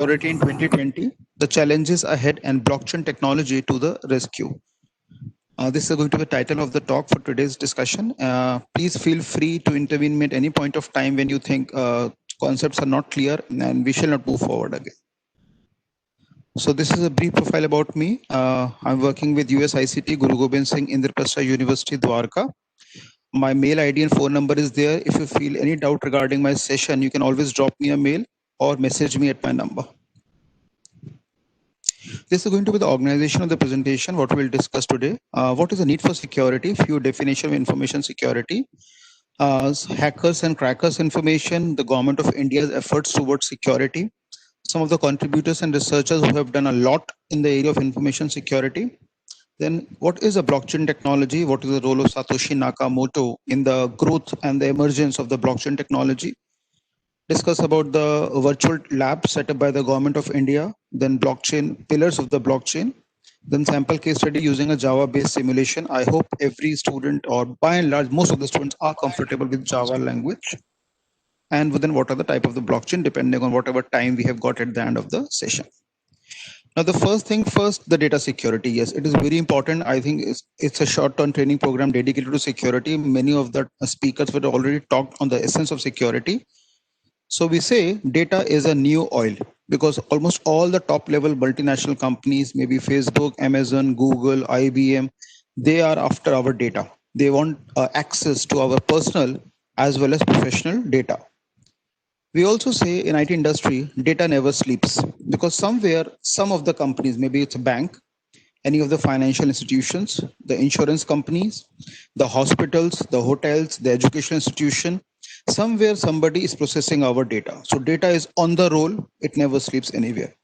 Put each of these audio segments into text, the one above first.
Security in 2020, the challenges ahead and blockchain technology to the rescue. This is going to be the title of the talk for today's discussion. Please feel free to intervene at any point of time when you think concepts are not clear and we shall not move forward again. So this is a brief profile about me. I'm working with USICT Guru Gobind Singh Indraprastha University Dwarka. My mail ID and phone number is there. If you feel any doubt regarding my session, you can always drop me a mail or message me at my number. This is going to be the organization of the presentation, what we'll discuss today. What is the need for security? Few definition of information security. Hackers and crackers information, the government of India's efforts towards security. Some of the contributors and researchers who have done a lot in the area of information security. Then what is a blockchain technology? What is the role of Satoshi Nakamoto in the growth and the emergence of the blockchain technology? Discuss about the virtual lab set up by the government of India, then blockchain, pillars of the blockchain, then sample case study using a Java based simulation. I hope every student, or by and large, most of the students are comfortable with Java language. And then what are the type of the blockchain depending on whatever time we have got at the end of the session. Now, the first thing first, the data security. Yes, it is very important. I think it's a short-term training program dedicated to security. Many of the speakers were already talked on the essence of security. So we say data is a new oil because almost all the top level multinational companies, maybe Facebook, Amazon, Google, IBM, they are after our data. They want access to our personal as well as professional data. We also say in IT industry, data never sleeps because somewhere, some of the companies, maybe it's a bank, any of the financial institutions, the insurance companies, the hospitals, the hotels, the education institution, somewhere somebody is processing our data. So data is on the roll, it never sleeps anywhere.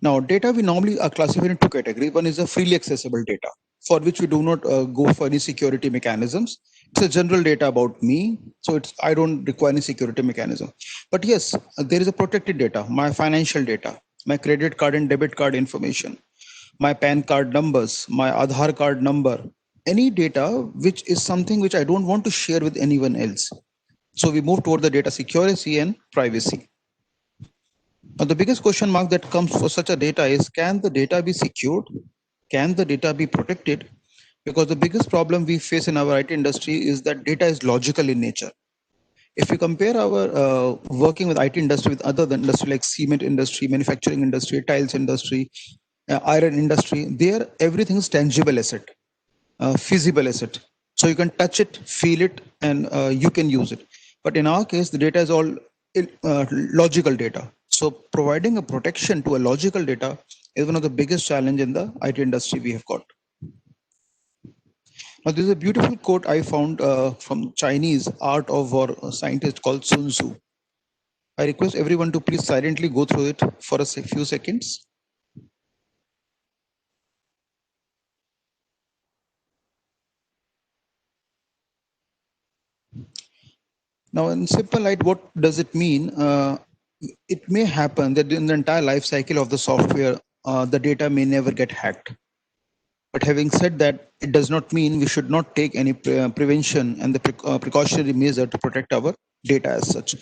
Now, data we normally are classified in two categories. One is a freely accessible data, for which we do not go for any security mechanisms. It's a general data about me, so I don't require any security mechanism. But yes, there is a protected data, my financial data, my credit card and debit card information, my PAN card numbers, my Aadhaar card number, any data which is something which I don't want to share with anyone else. So we move toward the data security and privacy. Now, the biggest question mark that comes for such a data is, can the data be secured? Can the data be protected? Because the biggest problem we face in our IT industry is that data is logical in nature. If we compare our working with IT industry with other industry like cement industry, manufacturing industry, tiles industry, iron industry, there everything is tangible asset, feasible asset. So you can touch it, feel it, and you can use it. But in our case, the data is all logical data. So providing a protection to a logical data is one of the biggest challenge in the IT industry we have got. Now, this is a beautiful quote I found from Chinese art of war scientist called Sun Tzu. I request everyone to please silently go through it for a few seconds. Now, in simple light, what does it mean? It may happen that in the entire life cycle of the software, the data may never get hacked. But having said that, it does not mean we should not take any prevention and the precautionary measure to protect our data as such.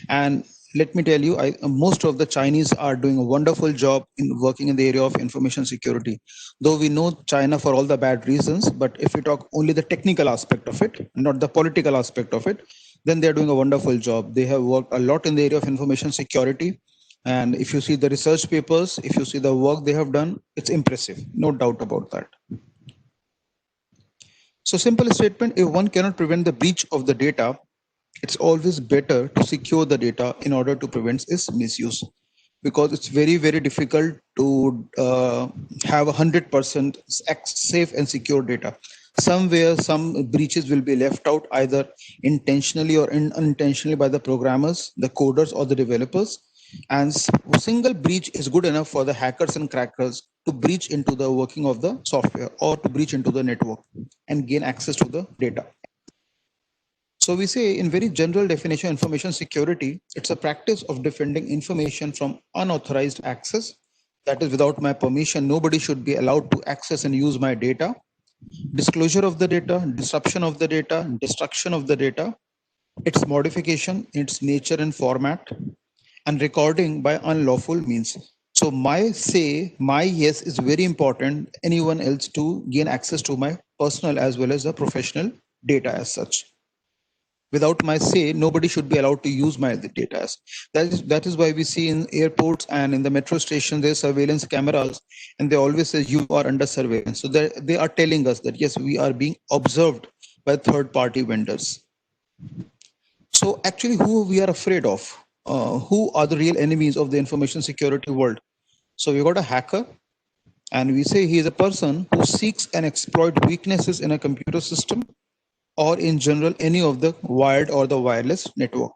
And let me tell you, most of the Chinese are doing a wonderful job in working in the area of information security. Though we know China for all the bad reasons, but if we talk only the technical aspect of it, not the political aspect of it, then they're doing a wonderful job. They have worked a lot in the area of information security. And if you see the research papers, if you see the work they have done, it's impressive, no doubt about that. So simple statement, if one cannot prevent the breach of the data, it's always better to secure the data in order to prevent its misuse, because it's very, very difficult to have 100% safe and secure data. Somewhere, some breaches will be left out either intentionally or unintentionally by the programmers, the coders, or the developers. And single breach is good enough for the hackers and crackers to breach into the working of the software or to breach into the network and gain access to the data. So we say in very general definition, information security, it's a practice of defending information from unauthorized access. That is, without my permission, nobody should be allowed to access and use my data. Disclosure of the data, disruption of the data, destruction of the data, its modification, its nature and format, and recording by unlawful means. So my say, my yes is very important. Anyone else to gain access to my personal as well as the professional data as such. Without my say, nobody should be allowed to use my data. That is why we see in airports and in the metro station there's surveillance cameras, and they always say you are under surveillance. So they are telling us that yes, we are being observed by third-party vendors. So actually, who we are afraid of? Who are the real enemies of the information security world? So we got a hacker, and we say he is a person who seeks and exploit weaknesses in a computer system, or in general any of the wired or the wireless network.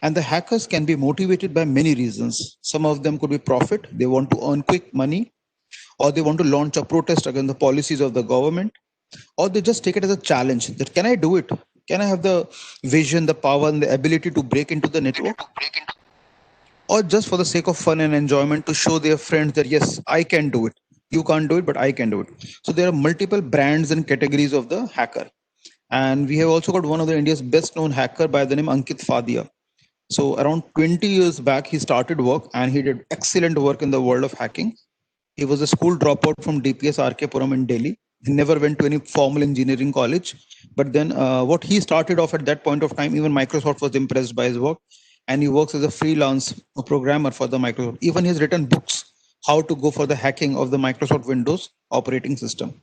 And the hackers can be motivated by many reasons. Some of them could be profit. They want to earn quick money, or they want to launch a protest against the policies of the government, or they just take it as a challenge that can I do it? Can I have the vision, the power, and the ability to break into the network? Or just for the sake of fun and enjoyment to show their friends that yes, I can do it. You can't do it, but I can do it. So there are multiple brands and categories of the hacker. And we have also got one of the India's best known hacker by the name Ankit Fadia. So around 20 years back, he started work and he did excellent work in the world of hacking. He was a school dropout from DPS RK Puram in Delhi. He never went to any formal engineering college. But then what he started off at that point of time, even Microsoft was impressed by his work. And he works as a freelance programmer for the Microsoft. Even he's written books, how to go for the hacking of the Microsoft Windows operating system.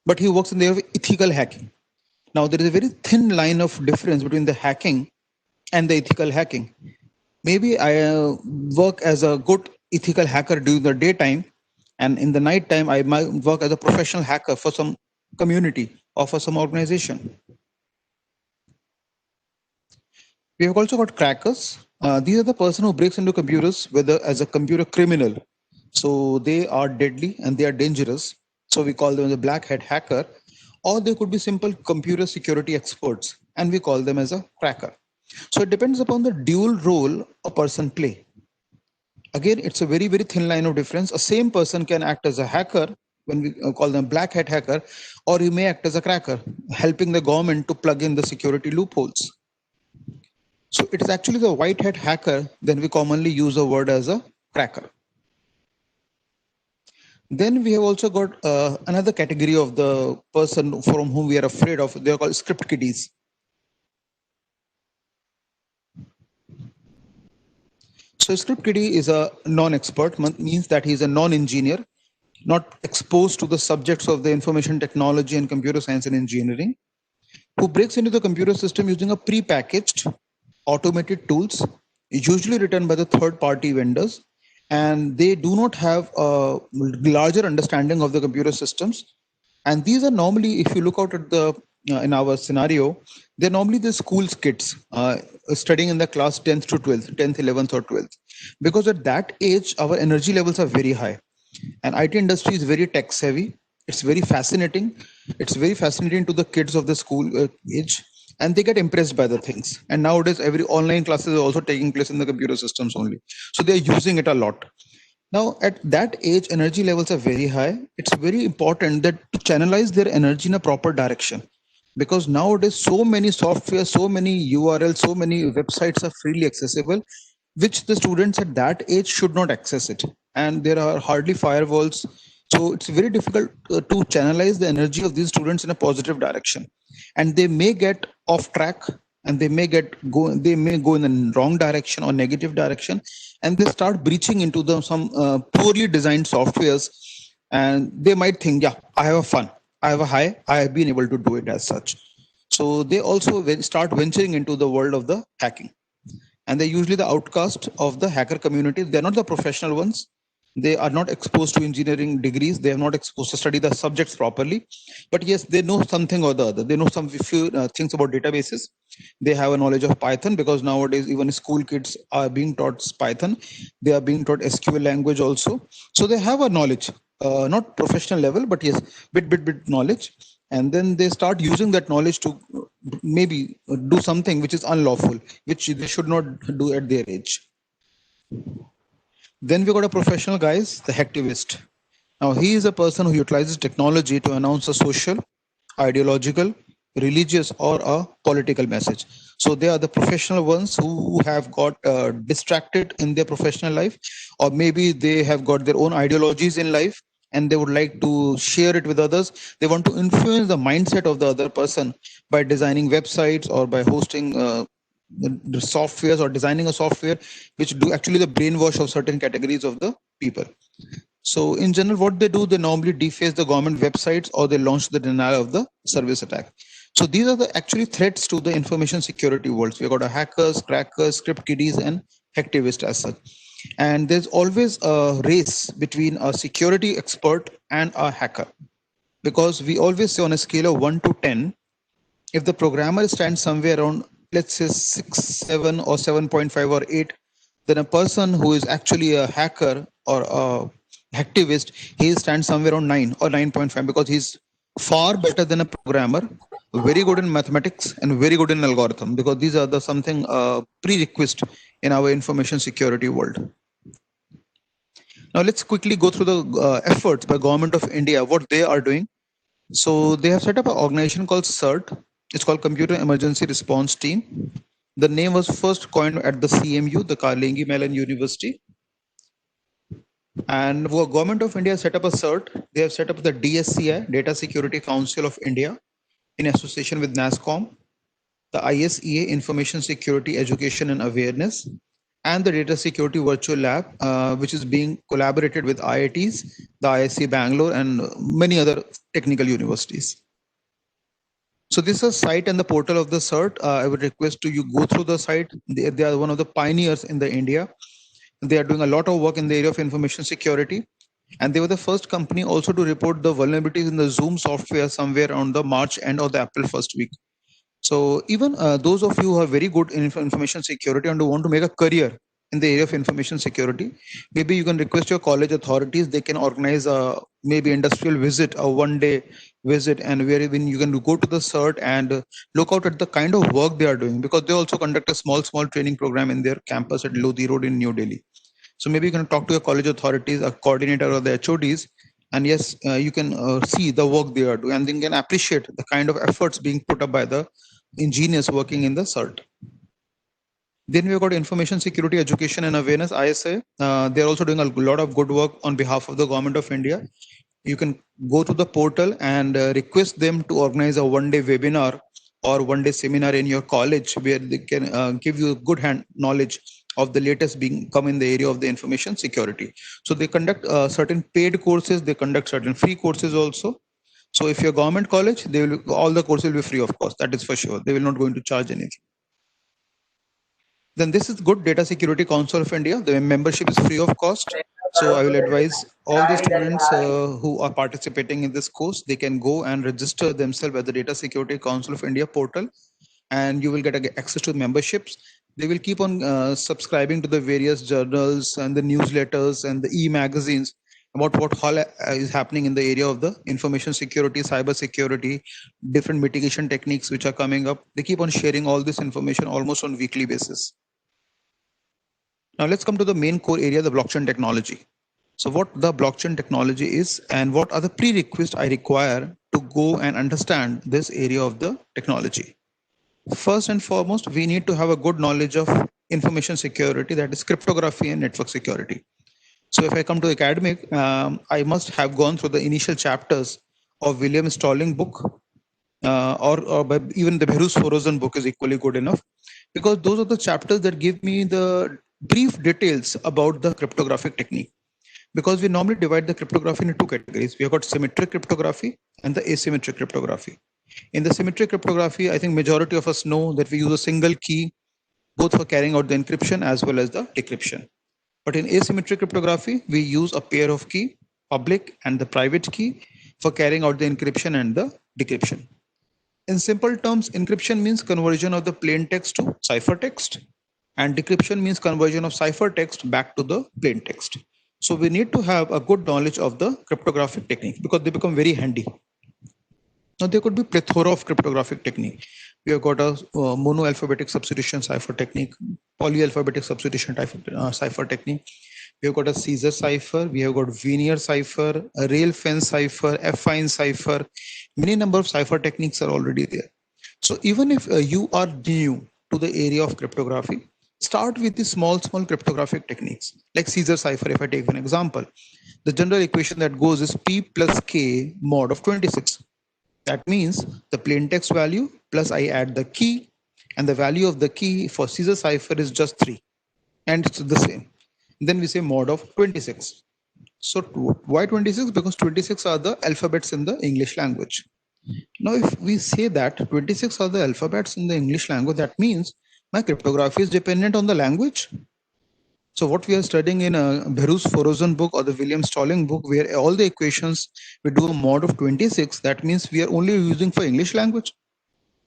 But he works in the area of ethical hacking. Now, there is a very thin line of difference between the hacking and the ethical hacking. Maybe I work as a good ethical hacker during the daytime, and in the night time, I might work as a professional hacker for some community or for some organization. We have also got crackers. These are the person who breaks into computers, whether as a computer criminal. So they are deadly and they are dangerous. So we call them the black hat hacker, or they could be simple computer security experts, and we call them as a cracker. So it depends upon the dual role a person play. Again, it's a very, very thin line of difference. A same person can act as a hacker when we call them black hat hacker, or he may act as a cracker, helping the government to plug in the security loopholes. So it is actually the white hat hacker, then we commonly use the word as a cracker. Then we have also got another category of the person from whom we are afraid of. They are called script kiddies. So script kiddie is a non-expert, means that he is a non-engineer, not exposed to the subjects of the information technology and computer science and engineering, who breaks into the computer system using a pre-packaged automated tools, usually written by the third-party vendors, and they do not have a larger understanding of the computer systems. And these are normally, if you look out at the in our scenario, they're normally the school's kids studying in the class 10th to 12th, 10th, 11th or 12th. Because at that age, our energy levels are very high. And IT industry is very tech savvy. It's very fascinating. It's very fascinating to the kids of the school age. And they get impressed by the things. And nowadays, every online classes are also taking place in the computer systems only. So they're using it a lot. Now, at that age, energy levels are very high. It's very important that to channelize their energy in a proper direction. Because nowadays, so many software, so many URLs, so many websites are freely accessible, which the students at that age should not access it. And there are hardly firewalls. So it's very difficult to channelize the energy of these students in a positive direction. And they may get off track, and they may go in the wrong direction or negative direction, and they start breaching into some poorly designed softwares, and they might think, yeah, I have a fun, I have a high, I have been able to do it as such. So they also start venturing into the world of the hacking, and they're usually the outcast of the hacker community. They're not the professional ones. They are not exposed to engineering degrees. They are not exposed to study the subjects properly. But yes, they know something or the other. They know some few things about databases. They have a knowledge of Python, because nowadays even school kids are being taught Python. They are being taught SQL language also. So they have a knowledge, not professional level, but yes, bit knowledge. And then they start using that knowledge to maybe do something which is unlawful, which they should not do at their age. Then we got a professional guys, the hacktivist. Now he is a person who utilizes technology to announce a social, ideological, religious, or a political message. So they are the professional ones who have got distracted in their professional life, or maybe they have got their own ideologies in life and they would like to share it with others. They want to influence the mindset of the other person by designing websites or by hosting the softwares or designing a software which do actually the brainwash of certain categories of the people. So in general, what they do, they normally deface the government websites or they launch the denial of the service attack. So these are the actually threats to the information security world. We've got a hackers, crackers, script kiddies, and hacktivists as such. And there's always a race between a security expert and a hacker. Because we always say on a scale of 1 to 10, if the programmer stands somewhere around, let's say 6, 7 or 7.5 or 8, then a person who is actually a hacker or a hacktivist, he stands somewhere around 9 or 9.5 because he's far better than a programmer, very good in mathematics and very good in algorithm, because these are the something prerequisite in our information security world. Now let's quickly go through the efforts by Government of India, what they are doing. So they have set up an organization called CERT. It's called Computer Emergency Response Team. The name was first coined at the CMU, the Carnegie Mellon University. And the Government of India set up a CERT. They have set up the DSCI, Data Security Council of India, in association with NASSCOM, the ISEA, Information Security Education and Awareness, and the Data Security Virtual Lab, which is being collaborated with IITs, the ISC Bangalore, and many other technical universities. So this is a site and the portal of the CERT. I would request to you go through the site. They are one of the pioneers in the India. They are doing a lot of work in the area of information security. And they were the first company also to report the vulnerabilities in the Zoom software somewhere around the March end or the April first week. So even those of you who are very good in information security and who want to make a career in the area of information security, maybe you can request your college authorities. They can organize a maybe industrial visit, a one-day visit, and wherein you can go to the CERT and look out at the kind of work they are doing, because they also conduct a small training program in their campus at Lodi Road in New Delhi. So maybe you can talk to your college authorities, a coordinator or the HODs, and yes, you can see the work they are doing, and then can appreciate the kind of efforts being put up by the engineers working in the CERT. Then we've got Information Security Education and Awareness, ISA. They're also doing a lot of good work on behalf of the Government of India. You can go to the portal and request them to organize a one-day webinar or one-day seminar in your college where they can give you good hand knowledge of the latest being come in the area of the information security. So they conduct certain paid courses, they conduct certain free courses also. So if you're government college, they will all the courses will be free, of course, that is for sure. They will not going to charge anything. Then this is good. Data Security Council of India. The membership is free of cost. So I will advise all the students who are participating in this course, they can go and register themselves at the Data Security Council of India portal, and you will get access to memberships. They will keep on subscribing to the various journals and the newsletters and the e-magazines about what all is happening in the area of the information security, cyber security, different mitigation techniques which are coming up. They keep on sharing all this information almost on weekly basis. Now let's come to the main core area, the blockchain technology. So what the blockchain technology is and what are the prerequisites I require to go and understand this area of the technology. First and foremost, we need to have a good knowledge of information security, that is cryptography and network security. So if I come to academic, I must have gone through the initial chapters of William Stalling book, or by even the Behrus Forouzan book is equally good enough, because those are the chapters that give me the brief details about the cryptographic technique. Because we normally divide the cryptography into two categories. We have got symmetric cryptography and the asymmetric cryptography. In the symmetric cryptography, I think majority of us know that we use a single key both for carrying out the encryption as well as the decryption. But in asymmetric cryptography, we use a pair of key, public and the private key, for carrying out the encryption and the decryption. In simple terms, encryption means conversion of the plain text to ciphertext, and decryption means conversion of ciphertext back to the plain text. So we need to have a good knowledge of the cryptographic technique because they become very handy. Now there could be plethora of cryptographic technique. We have got a monoalphabetic substitution cipher technique, polyalphabetic substitution cipher technique. We have got a Caesar cipher, we have got Veneer cipher, a rail fence cipher, affine cipher. Many number of cipher techniques are already there. So even if you are new to the area of cryptography, start with the small cryptographic techniques like Caesar cipher. If I take an example, the general equation that goes is P plus K mod of 26. That means the plain text value plus I add the key, and the value of the key for Caesar cipher is just 3, and it's the same. Then we say mod of 26. So why 26? Because 26 are the alphabets in the English language. Now, if we say that 26 are the alphabets in the English language, that means my cryptography is dependent on the language. So what we are studying in a Behrus Forozan book or the William Stalling book, where all the equations we do a mod of 26, that means we are only using for English language.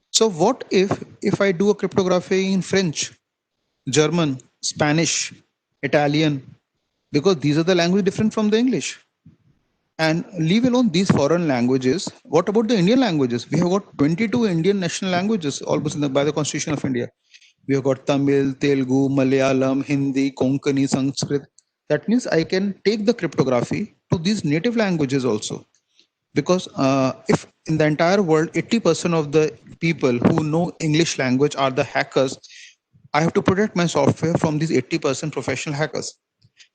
So what if I do a cryptography in French, German, Spanish, Italian, because these are the language different from the English. And leave alone these foreign languages, what about the Indian languages? We have got 22 Indian national languages almost by the Constitution of India. We have got Tamil, Telugu, Malayalam, Hindi, Konkani, Sanskrit. That means I can take the cryptography to these native languages also. Because if in the entire world, 80% of the people who know English language are the hackers, I have to protect my software from these 80% professional hackers.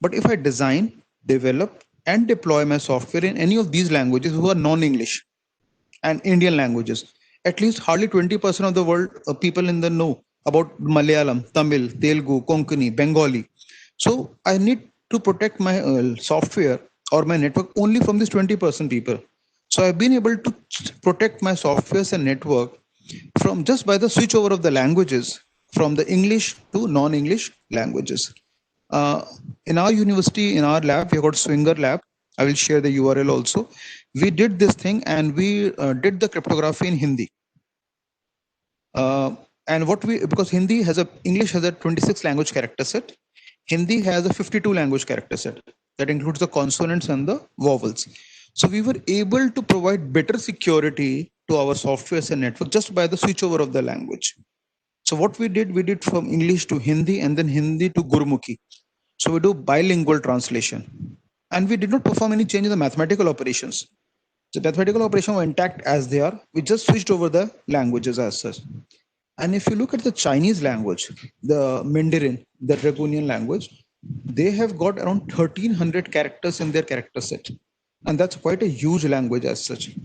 But if I design, develop, and deploy my software in any of these languages who are non-English and Indian languages, at least hardly 20% of the world people in the know about Malayalam, Tamil, Telugu, Konkani, Bengali. So I need to protect my software or my network only from these 20% people. So I've been able to protect my softwares and network from just by the switchover of the languages from the English to non-English languages. In our university, in our lab, we have got Swinger Lab. I will share the URL also. We did this thing and we did the cryptography in Hindi. And what we, because Hindi has English has a 26 language character set. Hindi has a 52 language character set that includes the consonants and the vowels. So we were able to provide better security to our softwares and network just by the switchover of the language. So what we did from English to Hindi and then Hindi to Gurmukhi. So we do bilingual translation. And we did not perform any change in the mathematical operations. The mathematical operations were intact as they are. We just switched over the languages as such. And if you look at the Chinese language, the Mandarin, the Draconian language, they have got around 1300 characters in their character set. And that's quite a huge language as such.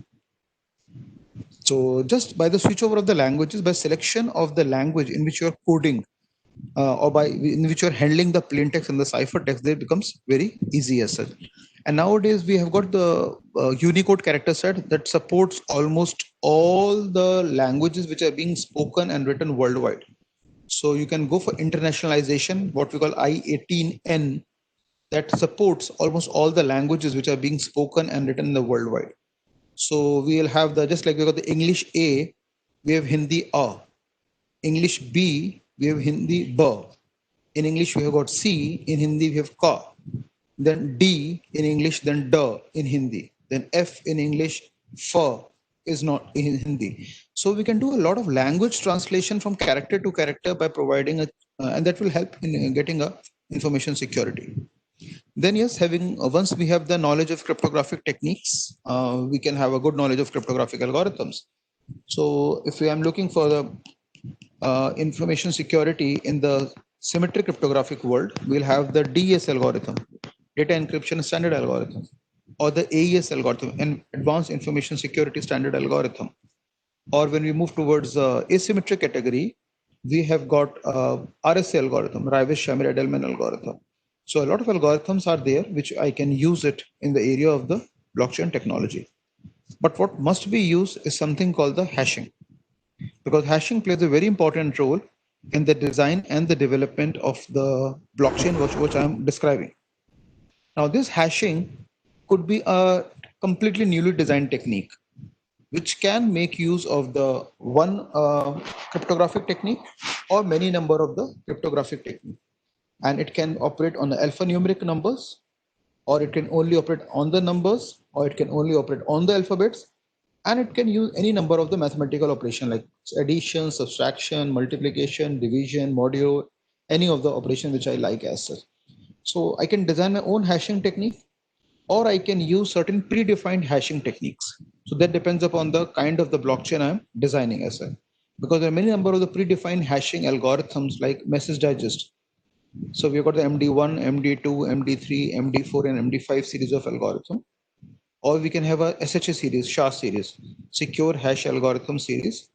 So just by the switchover of the languages, by selection of the language in which you are coding, or by in which you are handling the plain text and the cipher text, it becomes very easy as such. And nowadays we have got the Unicode character set that supports almost all the languages which are being spoken and written worldwide. So you can go for internationalization, what we call I-18N, that supports almost all the languages which are being spoken and written in the worldwide. So we will have the, just like we got the English A, we have Hindi A. English B, we have Hindi B. In English, we have got C. In Hindi, we have Ka. Then D in English, then D in Hindi. Then F in English, F is not in Hindi. So we can do a lot of language translation from character to character by providing a, and that will help in getting a information security. Then yes, having once we have the knowledge of cryptographic techniques, we can have a good knowledge of cryptographic algorithms. So if I am looking for the information security in the symmetric cryptographic world, we'll have the DES algorithm, data encryption standard algorithm, or the AES algorithm, and advanced information security standard algorithm. Or when we move towards asymmetric category, we have got RSA algorithm, Raivis-Shamir-Edelman algorithm. So a lot of algorithms are there which I can use it in the area of the blockchain technology. But what must be used is something called the hashing, because hashing plays a very important role in the design and the development of the blockchain which I'm describing. Now this hashing could be a completely newly designed technique which can make use of the one cryptographic technique or many number of the cryptographic technique. And it can operate on the alphanumeric numbers, or it can only operate on the numbers, or it can only operate on the alphabets, and it can use any number of the mathematical operation like addition, subtraction, multiplication, division, module, any of the operation which I like as such. So I can design my own hashing technique, or I can use certain predefined hashing techniques. So that depends upon the kind of the blockchain I'm designing as well. because there are many number of the predefined hashing algorithms like message digest. So we've got the MD1, MD2, MD3, MD4, and MD5 series of algorithm. Or we can have a SHA series, SHA series, secure hash algorithm series.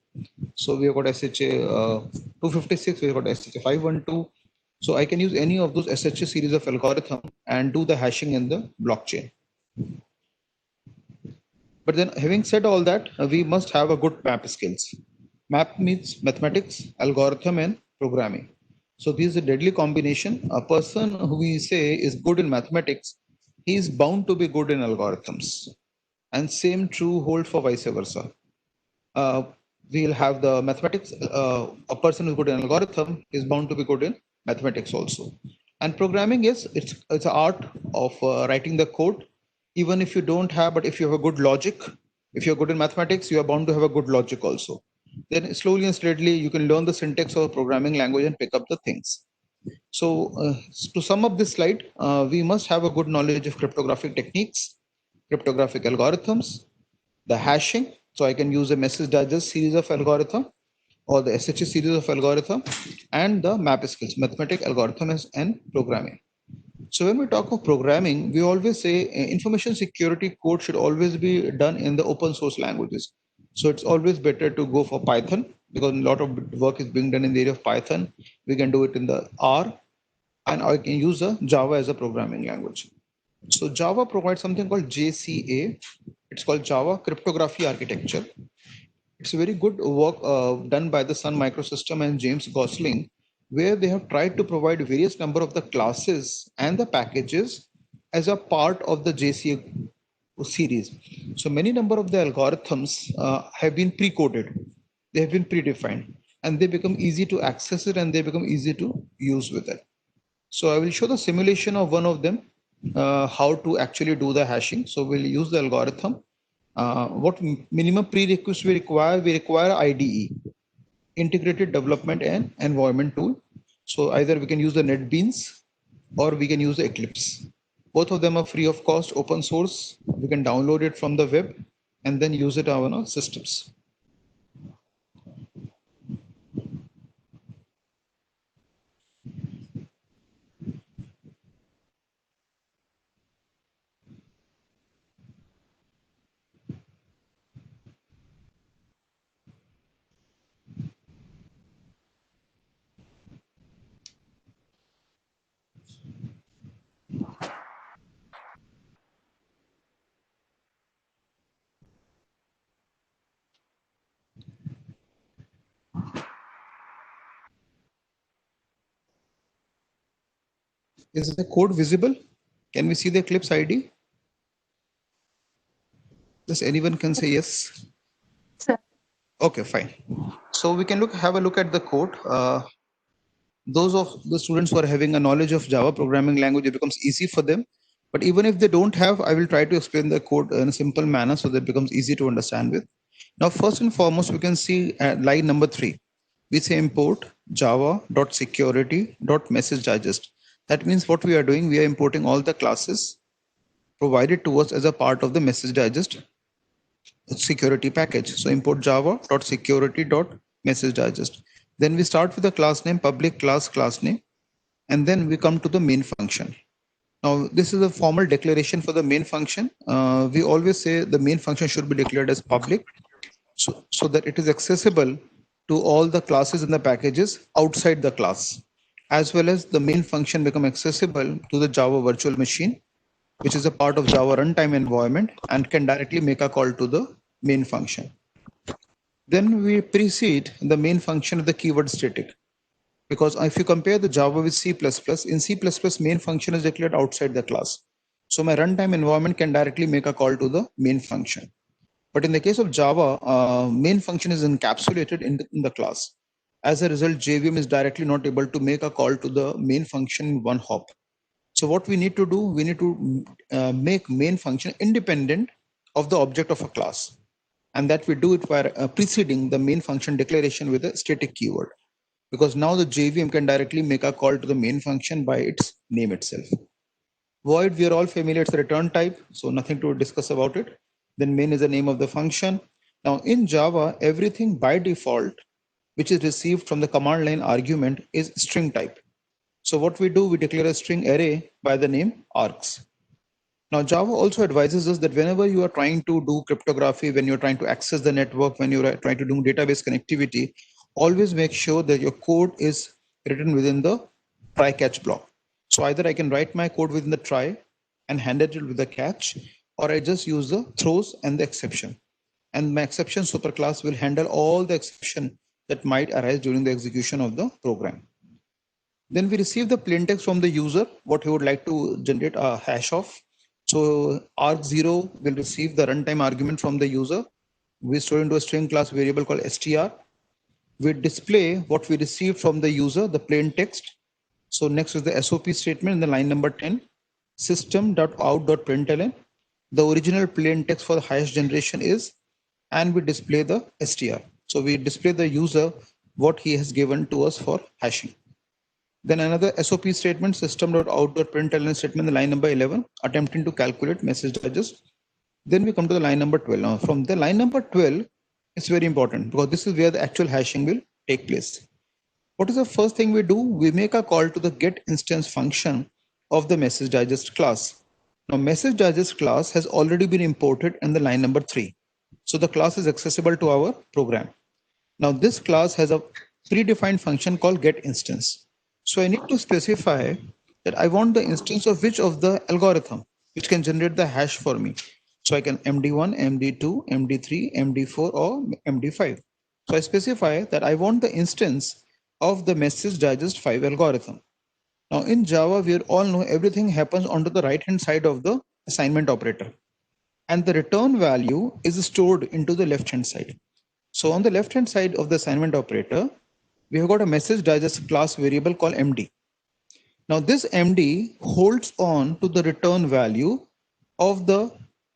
So we've got SHA 256, we've got SHA 512. So I can use any of those SHA series of algorithm and do the hashing in the blockchain. But then having said all that, we must have a good map skills. Map means mathematics, algorithm, and programming. So this is a deadly combination. A person who we say is good in mathematics, he is bound to be good in algorithms. And same true hold for vice versa. We'll have the mathematics, a person who's good in algorithm is bound to be good in mathematics also. And programming is, it's an art of writing the code. Even if you don't have, but if you have a good logic, if you're good in mathematics, you are bound to have a good logic also. Then slowly and steadily, you can learn the syntax of a programming language and pick up the things. So to sum up this slide, we must have a good knowledge of cryptographic techniques, cryptographic algorithms, the hashing. So I can use a message digest series of algorithm or the SHA series of algorithm, and the map skills, mathematics, algorithm, and programming. So when we talk of programming, we always say information security code should always be done in the open source languages. So it's always better to go for Python because a lot of work is being done in the area of Python. We can do it in the R, and I can use a Java as a programming language. So Java provides something called JCA. It's called Java Cryptography Architecture. It's a very good work done by the Sun Microsystem and James Gosling, where they have tried to provide various number of the classes and the packages as a part of the JCA series. So many number of the algorithms have been pre-coded, they have been predefined, and they become easy to access it and they become easy to use with it. So I will show the simulation of one of them, how to actually do the hashing. So we'll use the algorithm. What minimum prerequisites we require? We require IDE, Integrated Development and Environment Tool. So either we can use the NetBeans or we can use the Eclipse. Both of them are free of cost, open source. We can download it from the web and then use it on our systems. Is the code visible? Can we see the Eclipse ID? Does anyone can say yes? Sir. Okay, fine. So we can have a look at the code. Those of the students who are having a knowledge of Java programming language, it becomes easy for them. But even if they don't have, I will try to explain the code in a simple manner so that it becomes easy to understand with. Now, first and foremost, we can see at line number 3, we say import java.security.messagedigest. That means what we are doing, we are importing all the classes provided to us as a part of the message digest security package. So import java.security.messagedigest. Then we start with the class name, public class name, and then we come to the main function. Now, this is a formal declaration for the main function. We always say the main function should be declared as public so that it is accessible to all the classes and the packages outside the class, as well as the main function become accessible to the Java virtual machine, which is a part of Java runtime environment and can directly make a call to the main function. Then we precede the main function with the keyword static. Because if you compare the Java with C++, in C++ main function is declared outside the class. So my runtime environment can directly make a call to the main function. But in the case of Java, main function is encapsulated in the class. As a result, JVM is directly not able to make a call to the main function in one hop. So what we need to do, we need to make main function independent of the object of a class. And that we do it by preceding the main function declaration with a static keyword. Because now the JVM can directly make a call to the main function by its name itself. Void, we are all familiar, it's a return type, so nothing to discuss about it. Then main is the name of the function. Now in Java, everything by default which is received from the command line argument is string type. So what we do, we declare a string array by the name args. Now Java also advises us that whenever you are trying to do cryptography, when you're trying to access the network, when you're trying to do database connectivity, always make sure that your code is written within the try catch block. So either I can write my code within the try and hand it with the catch, or I just use the throws and the exception. And my exception superclass will handle all the exception that might arise during the execution of the program. Then we receive the plain text from the user, what he would like to generate a hash of. So arg0 will receive the runtime argument from the user. We store into a string class variable called str. We display what we received from the user, the plain text. So next is the SOP statement in the line number 10, system.out.println. The original plain text for the hash generation is, and we display the str. So we display the user what he has given to us for hashing. Then another SOP statement, system.out.println statement in the line number 11, attempting to calculate message digest. Then we come to the line number 12. Now from the line number 12, it's very important because this is where the actual hashing will take place. What is the first thing we do? We make a call to the get instance function of the message digest class. Now message digest class has already been imported in the line number 3. So the class is accessible to our program. Now this class has a predefined function called get instance. So I need to specify that I want the instance of which of the algorithm which can generate the hash for me. So I can MD1, MD2, MD3, MD4 or MD5. So I specify that I want the instance of the message digest 5 algorithm. Now in Java, we all know everything happens onto the right hand side of the assignment operator. And the return value is stored into the left hand side. So on the left hand side of the assignment operator, we have got a message digest class variable called MD. Now this MD holds on to the return value of the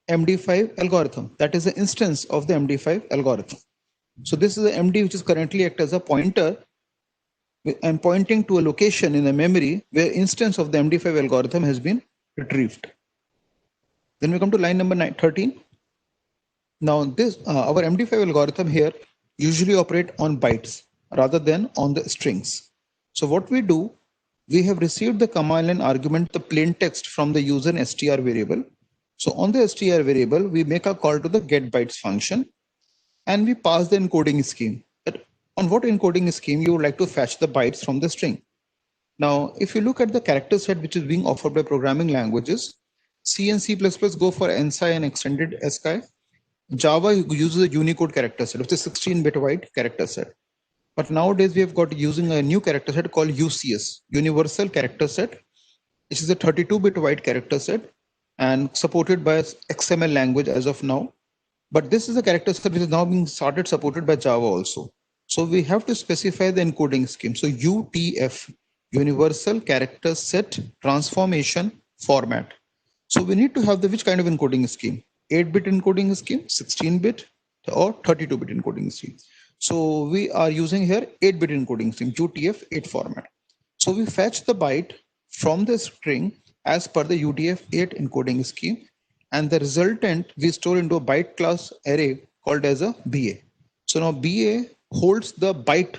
MD5 algorithm. That is the instance of the MD5 algorithm. So this is the MD which is currently act as a pointer and pointing to a location in the memory where instance of the MD5 algorithm has been retrieved. Then we come to line number 13. Now this our MD5 algorithm here usually operate on bytes rather than on the strings. So what we do, we have received the command line argument, the plain text from the user in str variable. So on the str variable, we make a call to the get bytes function and we pass the encoding scheme. That on what encoding scheme you would like to fetch the bytes from the string. Now, if you look at the character set which is being offered by programming languages, C and C++ go for ANSI and extended ASCII. Java uses a Unicode character set, which is 16-bit wide character set. But nowadays we have got using a new character set called UCS, Universal Character Set, which is a 32-bit wide character set and supported by XML language as of now. But this is a character set which is now being started supported by Java also. So we have to specify the encoding scheme. So UTF, Universal Character Set Transformation Format. So we need to have the which kind of encoding scheme? 8-bit encoding scheme, 16-bit or 32-bit encoding scheme. So we are using here 8-bit encoding scheme, UTF-8 format. So we fetch the byte from the string as per the UTF-8 encoding scheme, and the resultant we store into a byte class array called as a BA. So now BA holds the byte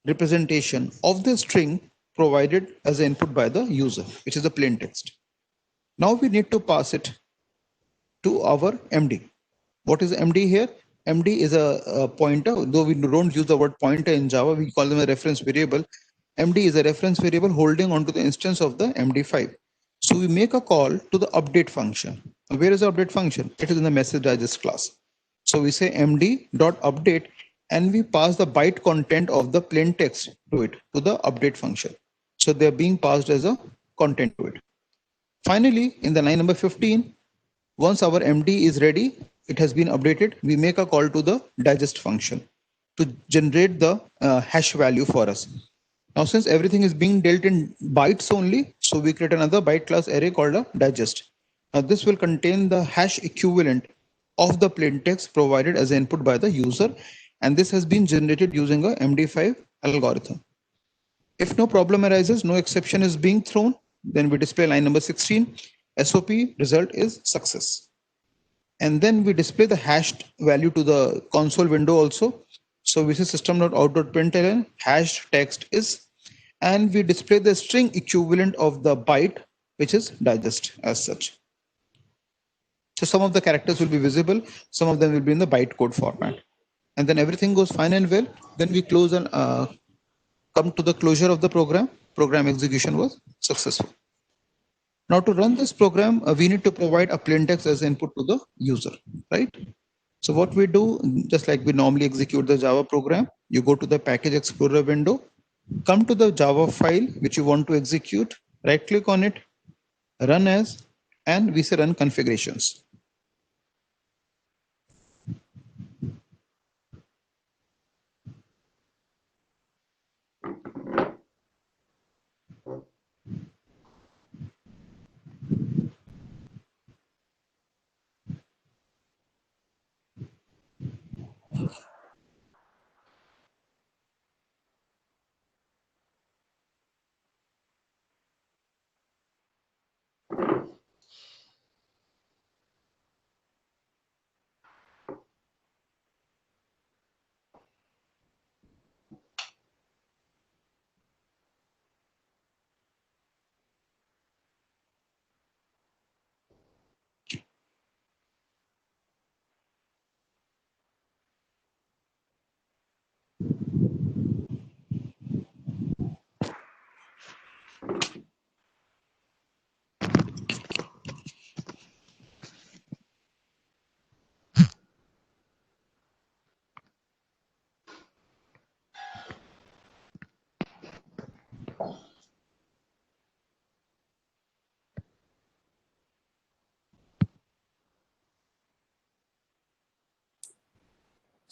representation of the string provided as an input by the user, which is the plain text. Now we need to pass it to our MD. What is MD here? MD is a pointer, though we don't use the word pointer in Java, we call them a reference variable. MD is a reference variable holding onto the instance of the MD5. So we make a call to the update function. Where is the update function? It is in the message digest class. So we say md.update and we pass the byte content of the plain text to it, to the update function. So they're being passed as a content to it. Finally, in the line number 15, once our MD is ready, it has been updated, we make a call to the digest function to generate the hash value for us. Now, since everything is being dealt in bytes only, so we create another byte class array called a digest. Now, this will contain the hash equivalent of the plain text provided as input by the user, and this has been generated using a MD5 algorithm. If no problem arises, no exception is being thrown, then we display line number 16, SOP result is success. And then we display the hashed value to the console window also. So we say system.out.println hash text is, and we display the string equivalent of the byte, which is digest as such. So some of the characters will be visible, some of them will be in the bytecode format. And then everything goes fine and well. Then we close and come to the closure of the program. Program execution was successful. Now to run this program, we need to provide a plain text as input to the user, right? So what we do, just like we normally execute the Java program, you go to the package explorer window, come to the Java file which you want to execute, right click on it, run as, and we say run configurations.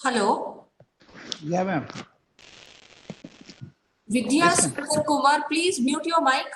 Hello. Yeah, ma'am. Vidya Yes, Kumar, please mute your mic.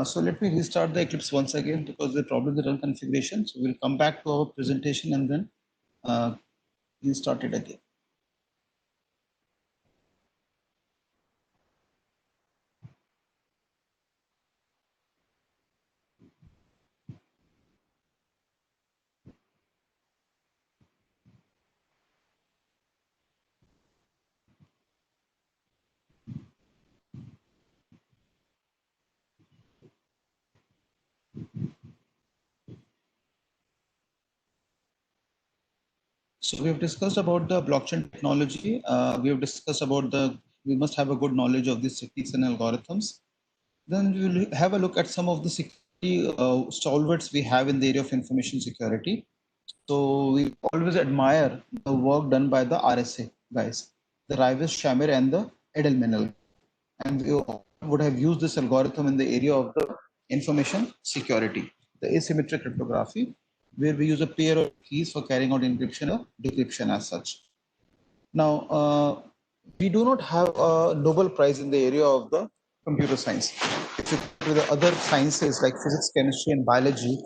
So let me restart the Eclipse once again because the problem is the run configuration. So we'll come back to our presentation and then restart it again. So we have discussed about the blockchain technology. We have discussed about we must have a good knowledge of these techniques and algorithms. Then we will have a look at some of the security stalwarts we have in the area of information security. So we always admire the work done by the RSA guys, the Rivas Shamir and the Edelmanel. And we would have used this algorithm in the area of the information security, the asymmetric cryptography, where we use a pair of keys for carrying out encryption or decryption as such. Now, we do not have a Nobel Prize in the area of the computer science. If you go to the other sciences like physics, chemistry, and biology,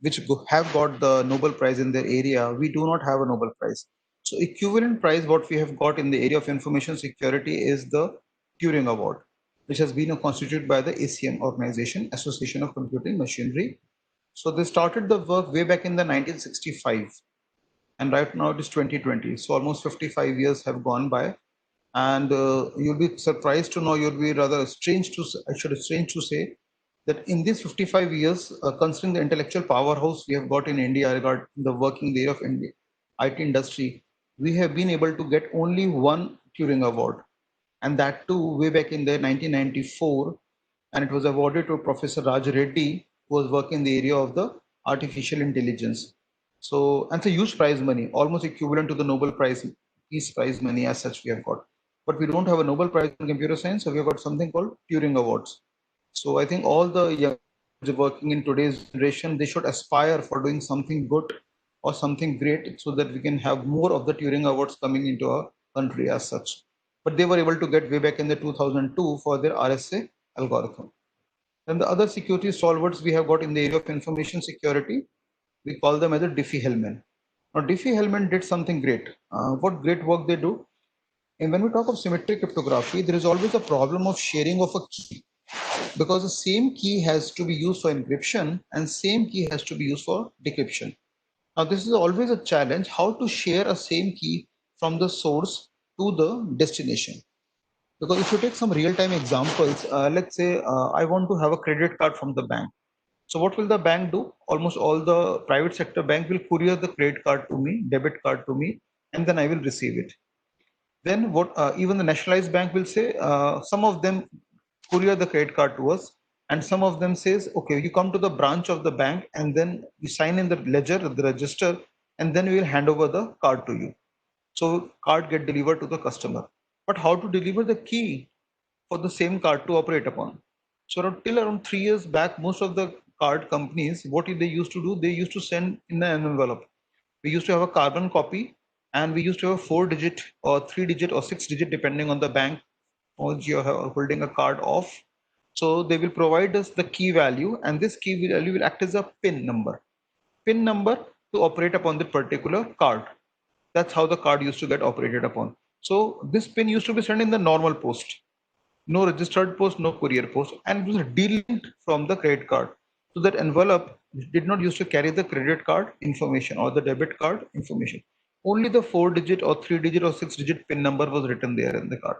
which have got the Nobel Prize in their area, we do not have a Nobel Prize. So equivalent prize what we have got in the area of information security is the Turing Award, which has been constituted by the ACM organization, Association of Computing Machinery. So they started the work way back in the 1965, and right now it is 2020. So almost 55 years have gone by, and you'll be surprised to know, you'll be rather strange to, I should strange to say, that in these 55 years, considering the intellectual powerhouse we have got in India regarding the working day of India, IT industry, we have been able to get only one Turing Award, and that too way back in the 1994, and it was awarded to Professor Raj Reddy, who was working in the area of the artificial intelligence. So, and it's a huge prize money, almost equivalent to the Nobel Prize, Peace Prize money as such we have got. But we don't have a Nobel Prize in computer science, so we have got something called Turing Awards. So I think all the young working in today's generation, they should aspire for doing something good or something great so that we can have more of the Turing Awards coming into our country as such. But they were able to get way back in the 2002 for their RSA algorithm. Then the other security stalwarts we have got in the area of information security, we call them as a Diffie-Hellman. Now, Diffie-Hellman did something great. What great work they do? And when we talk of symmetric cryptography, there is always a problem of sharing of a key because the same key has to be used for encryption and same key has to be used for decryption. Now, this is always a challenge, how to share a same key from the source to the destination. Because if you take some real-time examples, let's say I want to have a credit card from the bank. So what will the bank do? Almost all the private sector bank will courier the credit card to me, debit card to me, and then I will receive it. Then what? Even the nationalized bank will say, some of them courier the credit card to us, and some of them says, okay, you come to the branch of the bank and then you sign in the ledger, the register, and then we will hand over the card to you. So card get delivered to the customer. But how to deliver the key for the same card to operate upon? So till around 3 years back, most of the card companies, what they used to do, they used to send in an envelope. We used to have a carbon copy and we used to have a 4-digit or 3-digit or 6-digit depending on the bank or you are holding a card of. So they will provide us the key value and this key value will act as a PIN number. PIN number to operate upon the particular card. That's how the card used to get operated upon. So this PIN used to be sent in the normal post. No registered post, no courier post, and it was delinked from the credit card. So that envelope did not used to carry the credit card information or the debit card information. Only the 4-digit or 3-digit or 6-digit PIN number was written there in the card.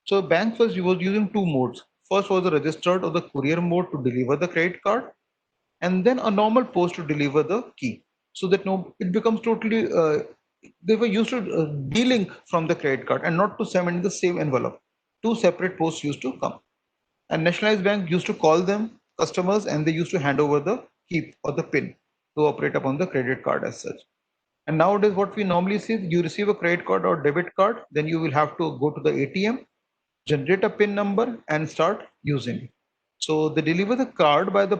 So bank was using two modes. First was the registered or the courier mode to deliver the credit card, and then a normal post to deliver the key. So that no, it becomes totally. They were used to de-link from the credit card and not to send in the same envelope. Two separate posts used to come. And nationalized bank used to call them customers and they used to hand over the key or the pin to operate upon the credit card as such. And nowadays what we normally see, you receive a credit card or debit card, then you will have to go to the ATM, generate a pin number and start using it. So they deliver the card by the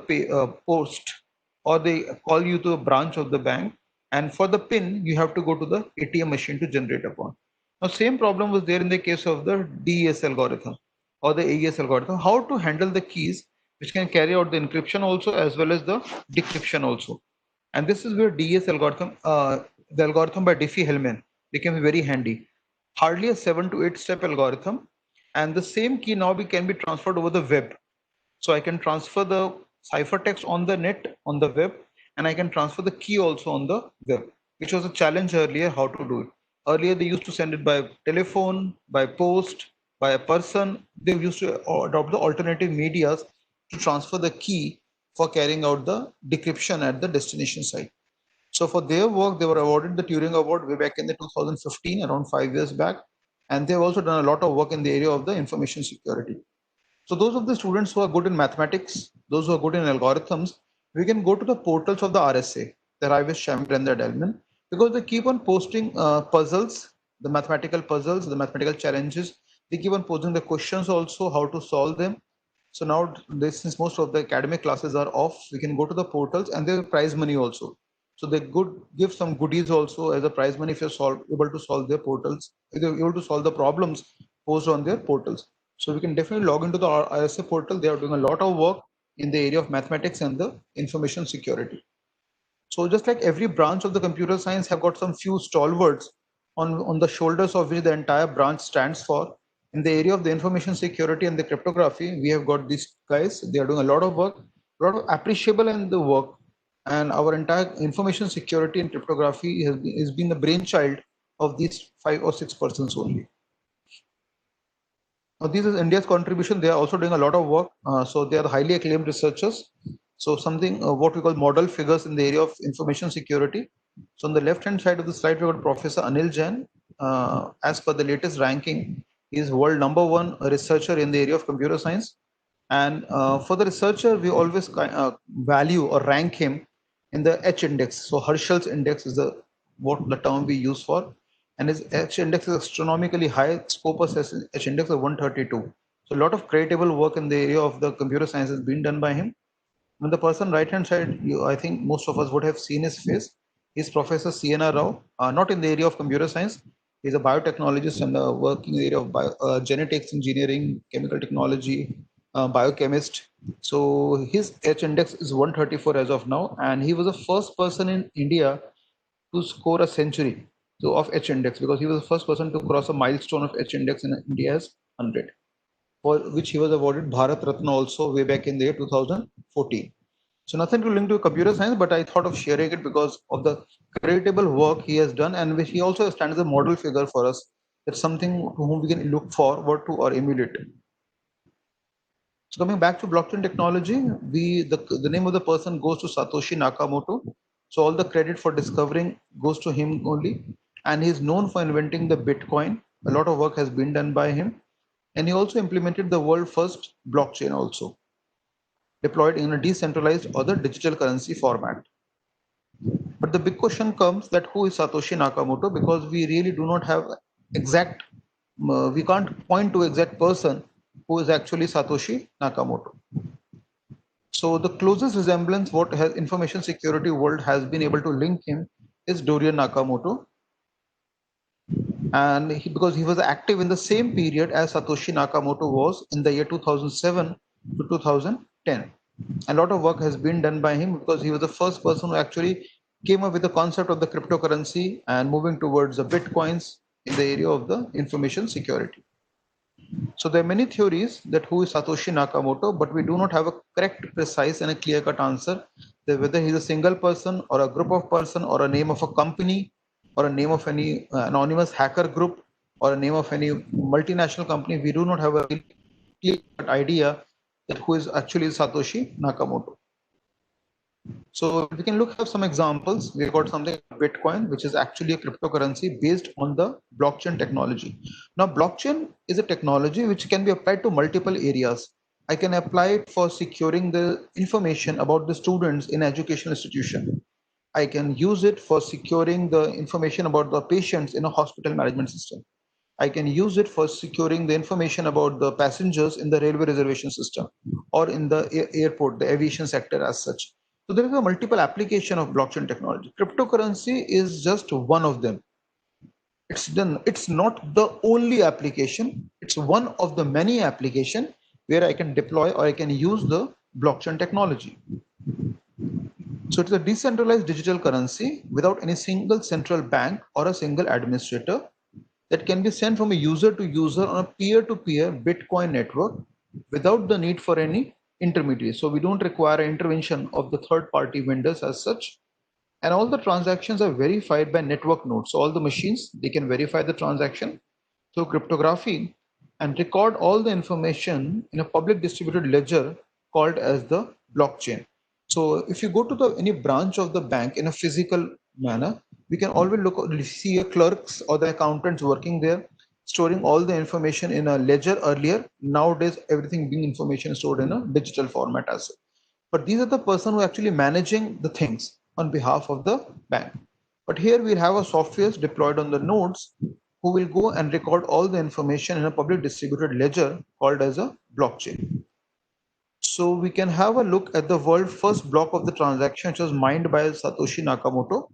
post or they call you to a branch of the bank, and for the pin you have to go to the ATM machine to generate upon. Now same problem was there in the case of the DES algorithm or the AES algorithm, how to handle the keys which can carry out the encryption also as well as the decryption also. And this is where DES algorithm, the algorithm by Diffie-Hellman became very handy. Hardly a 7 to 8 step algorithm, and the same key now can be transferred over the web. So I can transfer the ciphertext on the net, on the web, and I can transfer the key also on the web, which was a challenge earlier how to do it. Earlier, they used to send it by telephone, by post, by a person. They used to adopt the alternative medias to transfer the key for carrying out the decryption at the destination site. So for their work, they were awarded the Turing Award way back in the 2015, around 5 years back. And they've also done a lot of work in the area of the information security. So those of the students who are good in mathematics, those who are good in algorithms, we can go to the portals of the RSA, the Rives, Shamir and the Edelman, because they keep on posting puzzles, the mathematical puzzles, the mathematical challenges. They keep on posing the questions also, how to solve them. So now, since most of the academic classes are off, we can go to the portals and they have prize money also. So they could give some goodies also as a prize money if you're able to solve their portals, if you're able to solve the problems posed on their portals. So we can definitely log into the RSA portal. They are doing a lot of work in the area of mathematics and the information security. So just like every branch of the computer science have got some few stalwarts on the shoulders of which the entire branch stands for. In the area of the information security and the cryptography, we have got these guys. They are doing a lot of work, a lot of appreciable in the work. And our entire information security and cryptography has been the brainchild of these 5 or 6 persons only. Now, this is India's contribution. They are also doing a lot of work. So they are highly acclaimed researchers. So something what we call model figures in the area of information security. So on the left-hand side of the slide, we got Professor Anil Jain. As per the latest ranking, he is world #1 researcher in the area of computer science. And for the researcher, we always value or rank him in the H index. So Herschel's index is what the term we use for, and his H index is astronomically high. Scopus H index of 132. So a lot of creditable work in the area of the computer science has been done by him. On the person right hand side, I think most of us would have seen his face. He's Professor C.N.R. Rao, not in the area of computer science. He's a biotechnologist and working in the area of genetics engineering, chemical technology, biochemist. So his H index is 134 as of now, and he was the first person in India to score a century of H index, because he was the first person to cross a milestone of H index in India's 100, for which he was awarded Bharat Ratna also way back in the year 2014. So nothing to link to computer science, but I thought of sharing it because of the creditable work he has done, and which he also stands as a model figure for us. That's something to whom we can look forward to or emulate. So coming back to blockchain technology, the name of the person goes to Satoshi Nakamoto. So all the credit for discovering goes to him only, and he's known for inventing the Bitcoin. A lot of work has been done by him, and he also implemented the world first blockchain also, deployed in a decentralized or the digital currency format. But the big question comes that who is Satoshi Nakamoto, because we really do not have exact, we can't point to exact person who is actually Satoshi Nakamoto. So the closest resemblance what has information security world has been able to link him is Dorian Nakamoto, and because he was active in the same period as Satoshi Nakamoto was in the year 2007 to 2010. A lot of work has been done by him because he was the first person who actually came up with the concept of the cryptocurrency and moving towards the bitcoins in the area of the information security. So there are many theories that who is Satoshi Nakamoto, but we do not have a correct, precise, and a clear-cut answer that whether he's a single person or a group of person or a name of a company or a name of any anonymous hacker group or a name of any multinational company. We do not have a clear-cut idea that who is actually Satoshi Nakamoto. So we can look at some examples. We've got something like Bitcoin, which is actually a cryptocurrency based on the blockchain technology. Now, blockchain is a technology which can be applied to multiple areas. I can apply it for securing the information about the students in educational institution. I can use it for securing the information about the patients in a hospital management system. I can use it for securing the information about the passengers in the railway reservation system or in the airport, the aviation sector as such. So there is a multiple application of blockchain technology. Cryptocurrency is just one of them. It's not the only application. It's one of the many application where I can deploy or I can use the blockchain technology. So it's a decentralized digital currency without any single central bank or a single administrator that can be sent from a user to user on a peer-to-peer Bitcoin network without the need for any intermediary. So we don't require intervention of the third-party vendors as such. And all the transactions are verified by network nodes. So all the machines, they can verify the transaction through cryptography and record all the information in a public distributed ledger called as the blockchain. So if you go to any branch of the bank in a physical manner, we can always see a clerks or the accountants working there, storing all the information in a ledger earlier. Nowadays, everything being information stored in a digital format as well. But these are the person who are actually managing the things on behalf of the bank. But here we have a software deployed on the nodes who will go and record all the information in a public distributed ledger called as a blockchain. So we can have a look at the world first block of the transaction, which was mined by Satoshi Nakamoto.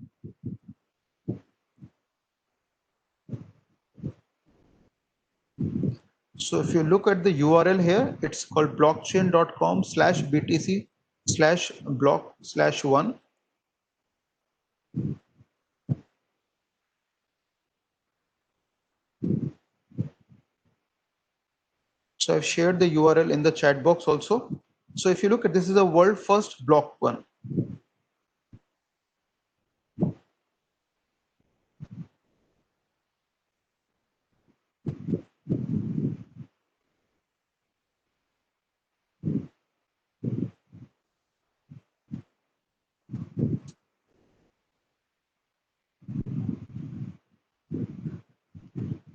So if you look at the URL here, it's called blockchain.com/btc/block/1. So I've shared the URL in the chat box also. So if you look at this, is a world first block one.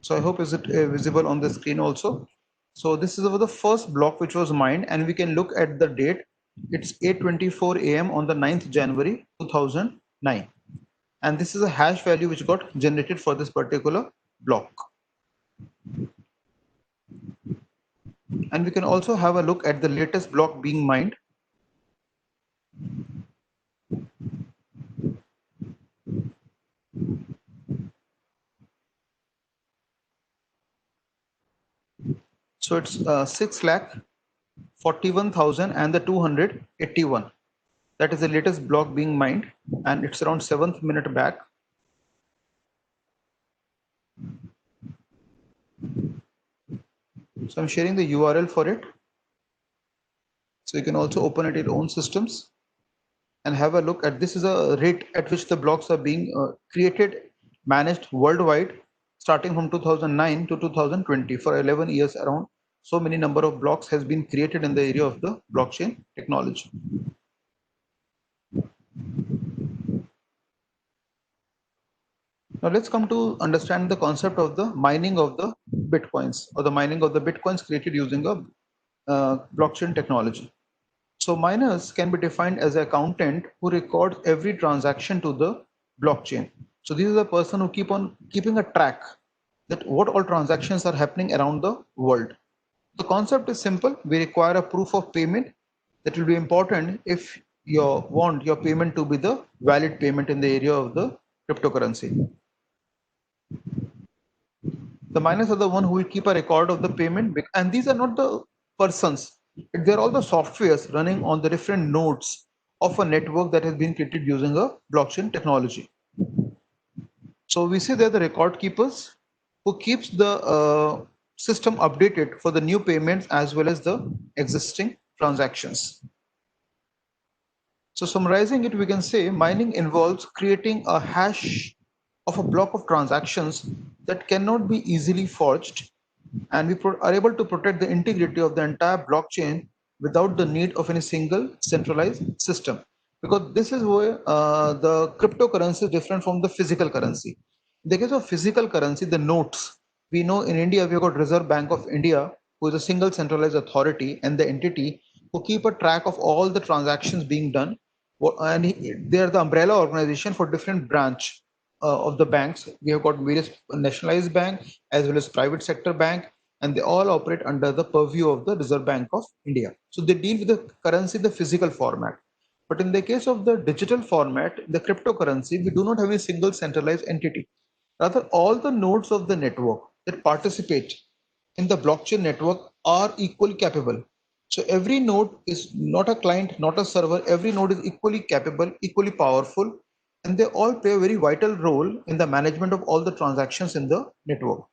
So I hope is it visible on the screen also. So this is the first block which was mined, and we can look at the date It's 8:24 a.m. on the 9th January 2009. And this is a hash value which got generated for this particular block. And we can also have a look at the latest block being mined. So it's 6,41,000 and the 281. That is the latest block being mined, and it's around 7th minute back. So I'm sharing the URL for it. So you can also open it in your own systems and have a look at this. Is a rate at which the blocks are being created, managed worldwide, starting from 2009 to 2020. For 11 years, around so many number of blocks has been created in the area of the blockchain technology. Now let's come to understand the concept of the mining of the bitcoins, or the mining of the bitcoins created using a blockchain technology. So miners can be defined as an accountant who records every transaction to the blockchain. So this is a person who keep on keeping a track that what all transactions are happening around the world. The concept is simple. We require a proof of payment that will be important if you want your payment to be the valid payment in the area of the cryptocurrency. The miners are the one who will keep a record of the payment, and these are not the persons. They're all the softwares running on the different nodes of a network that has been created using a blockchain technology. So we say they're the record keepers who keeps the system updated for the new payments as well as the existing transactions. So summarizing it, we can say mining involves creating a hash of a block of transactions that cannot be easily forged, and we are able to protect the integrity of the entire blockchain without the need of any single centralized system. Because this is where the cryptocurrency is different from the physical currency. In the case of physical currency, the notes, we know in India we've got Reserve Bank of India, who is a single centralized authority and the entity who keep a track of all the transactions being done, and they are the umbrella organization for different branch of the banks. We have got various nationalized bank as well as private sector bank, and they all operate under the purview of the Reserve Bank of India. So they deal with the currency in the physical format. But in the case of the digital format, the cryptocurrency, we do not have a single centralized entity. Rather, all the nodes of the network that participate in the blockchain network are equally capable. So every node is not a client, not a server. Every node is equally capable, equally powerful, and they all play a very vital role in the management of all the transactions in the network.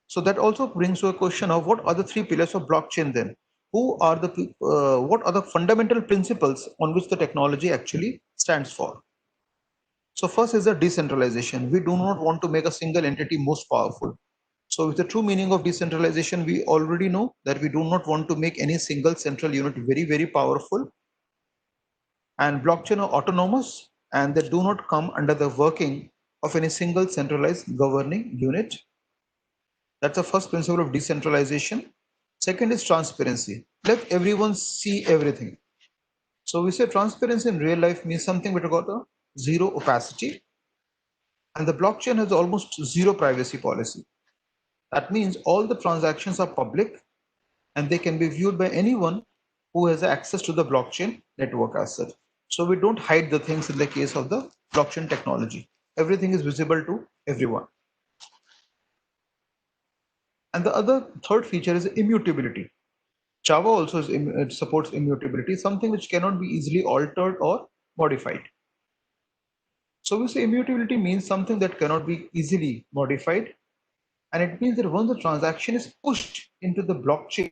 So that also brings to a question of what are the three pillars of blockchain then? Who are the what are the fundamental principles on which the technology actually stands for? So first is the decentralization. We do not want to make a single entity most powerful. So with the true meaning of decentralization, we already know that we do not want to make any single central unit very, very powerful. And blockchain are autonomous, and they do not come under the working of any single centralized governing unit. That's the first principle of decentralization. Second is transparency. Let everyone see everything. So we say transparency in real life means something which got a zero opacity, and the blockchain has almost zero privacy policy. That means all the transactions are public and they can be viewed by anyone who has access to the blockchain network as such. So we don't hide the things in the case of the blockchain technology. Everything is visible to everyone. And the other third feature is immutability. Java also supports immutability, something which cannot be easily altered or modified. So we say immutability means something that cannot be easily modified, and it means that once the transaction is pushed into the blockchain,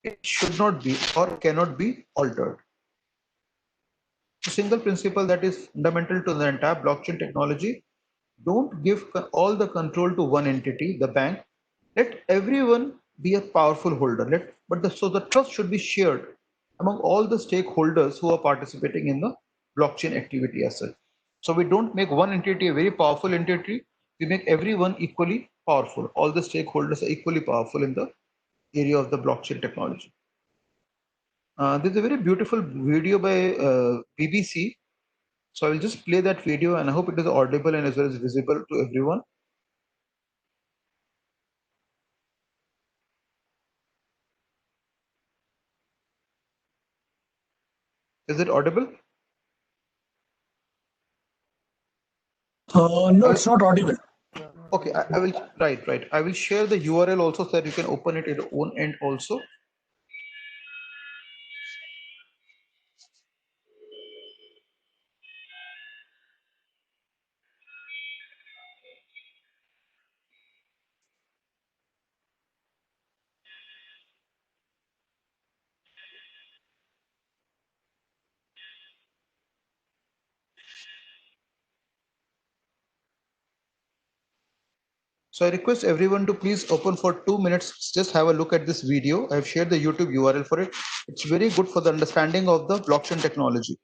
it should not be or cannot be altered. A single principle that is fundamental to the entire blockchain technology: don't give all the control to one entity, the bank. Let everyone be a powerful holder. So the trust should be shared among all the stakeholders who are participating in the blockchain activity as such. So we don't make one entity a very powerful entity. We make everyone equally powerful. All the stakeholders are equally powerful in the area of the blockchain technology. There's a very beautiful video by BBC. So I will just play that video and I hope it is audible and as well as visible to everyone. Is it audible? No, it's not audible. Okay, I will, right. I will share the URL also so that you can open it at your own end also. So I request everyone to please open for 2 minutes, just have a look at this video. I have shared the YouTube URL for it. It's very good for the understanding of the blockchain technology.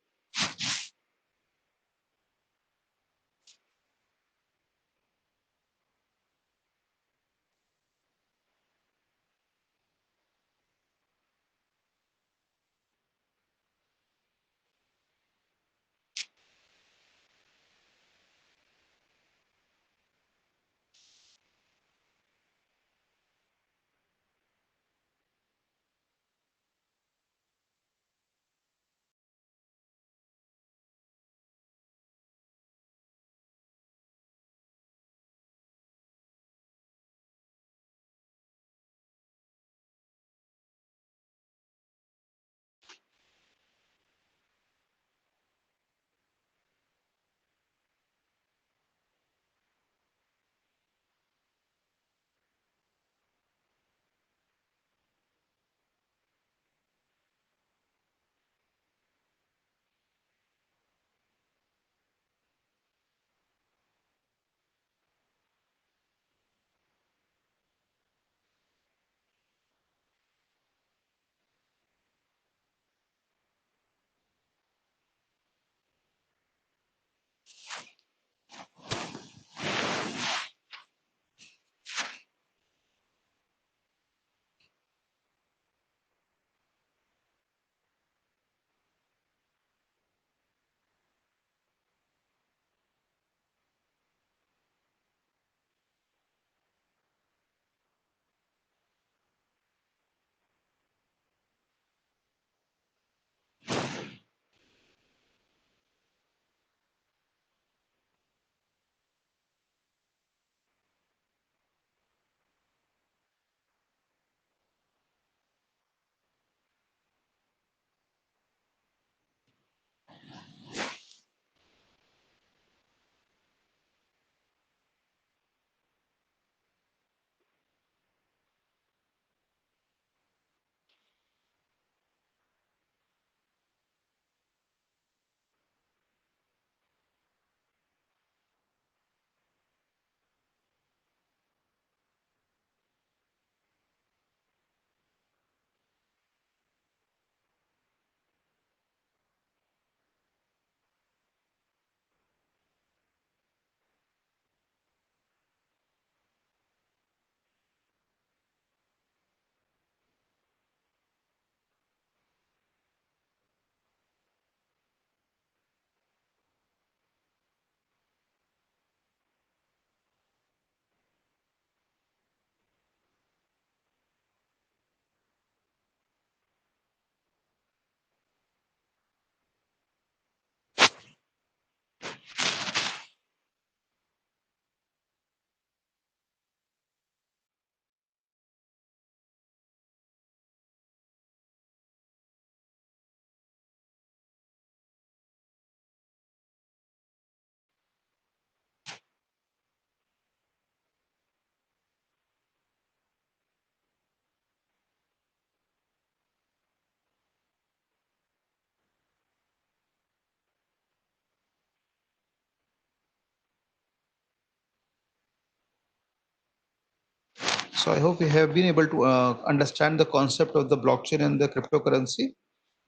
So I hope we have been able to understand the concept of the blockchain and the cryptocurrency.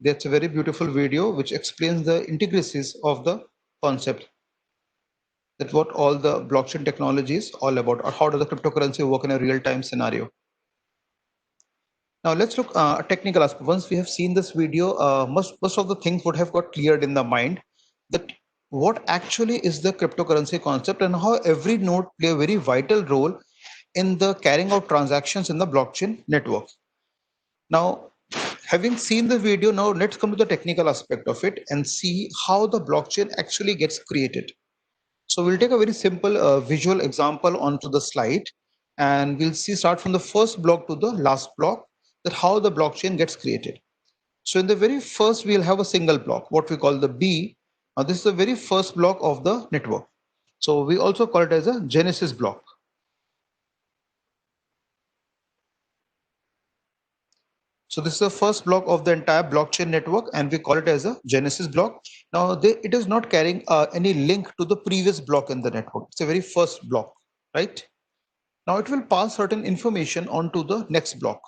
That's a very beautiful video which explains the intricacies of the concept. That what all the blockchain technology is all about, or how does the cryptocurrency work in a real-time scenario. Now let's look at technical aspect. Once we have seen this video, most of the things would have got cleared in the mind that what actually is the cryptocurrency concept and how every node play a very vital role in the carrying out transactions in the blockchain network. Now, having seen the video, now let's come to the technical aspect of it and see how the blockchain actually gets created. So we'll take a very simple visual example onto the slide, and we'll see start from the first block to the last block that how the blockchain gets created. So in the very first, we'll have a single block, what we call the B. Now this is the very first block of the network. So we also call it as a Genesis block. So this is the first block of the entire blockchain network, and we call it as a Genesis block. Now it is not carrying any link to the previous block in the network. It's the very first block, right? Now it will pass certain information on to the next block,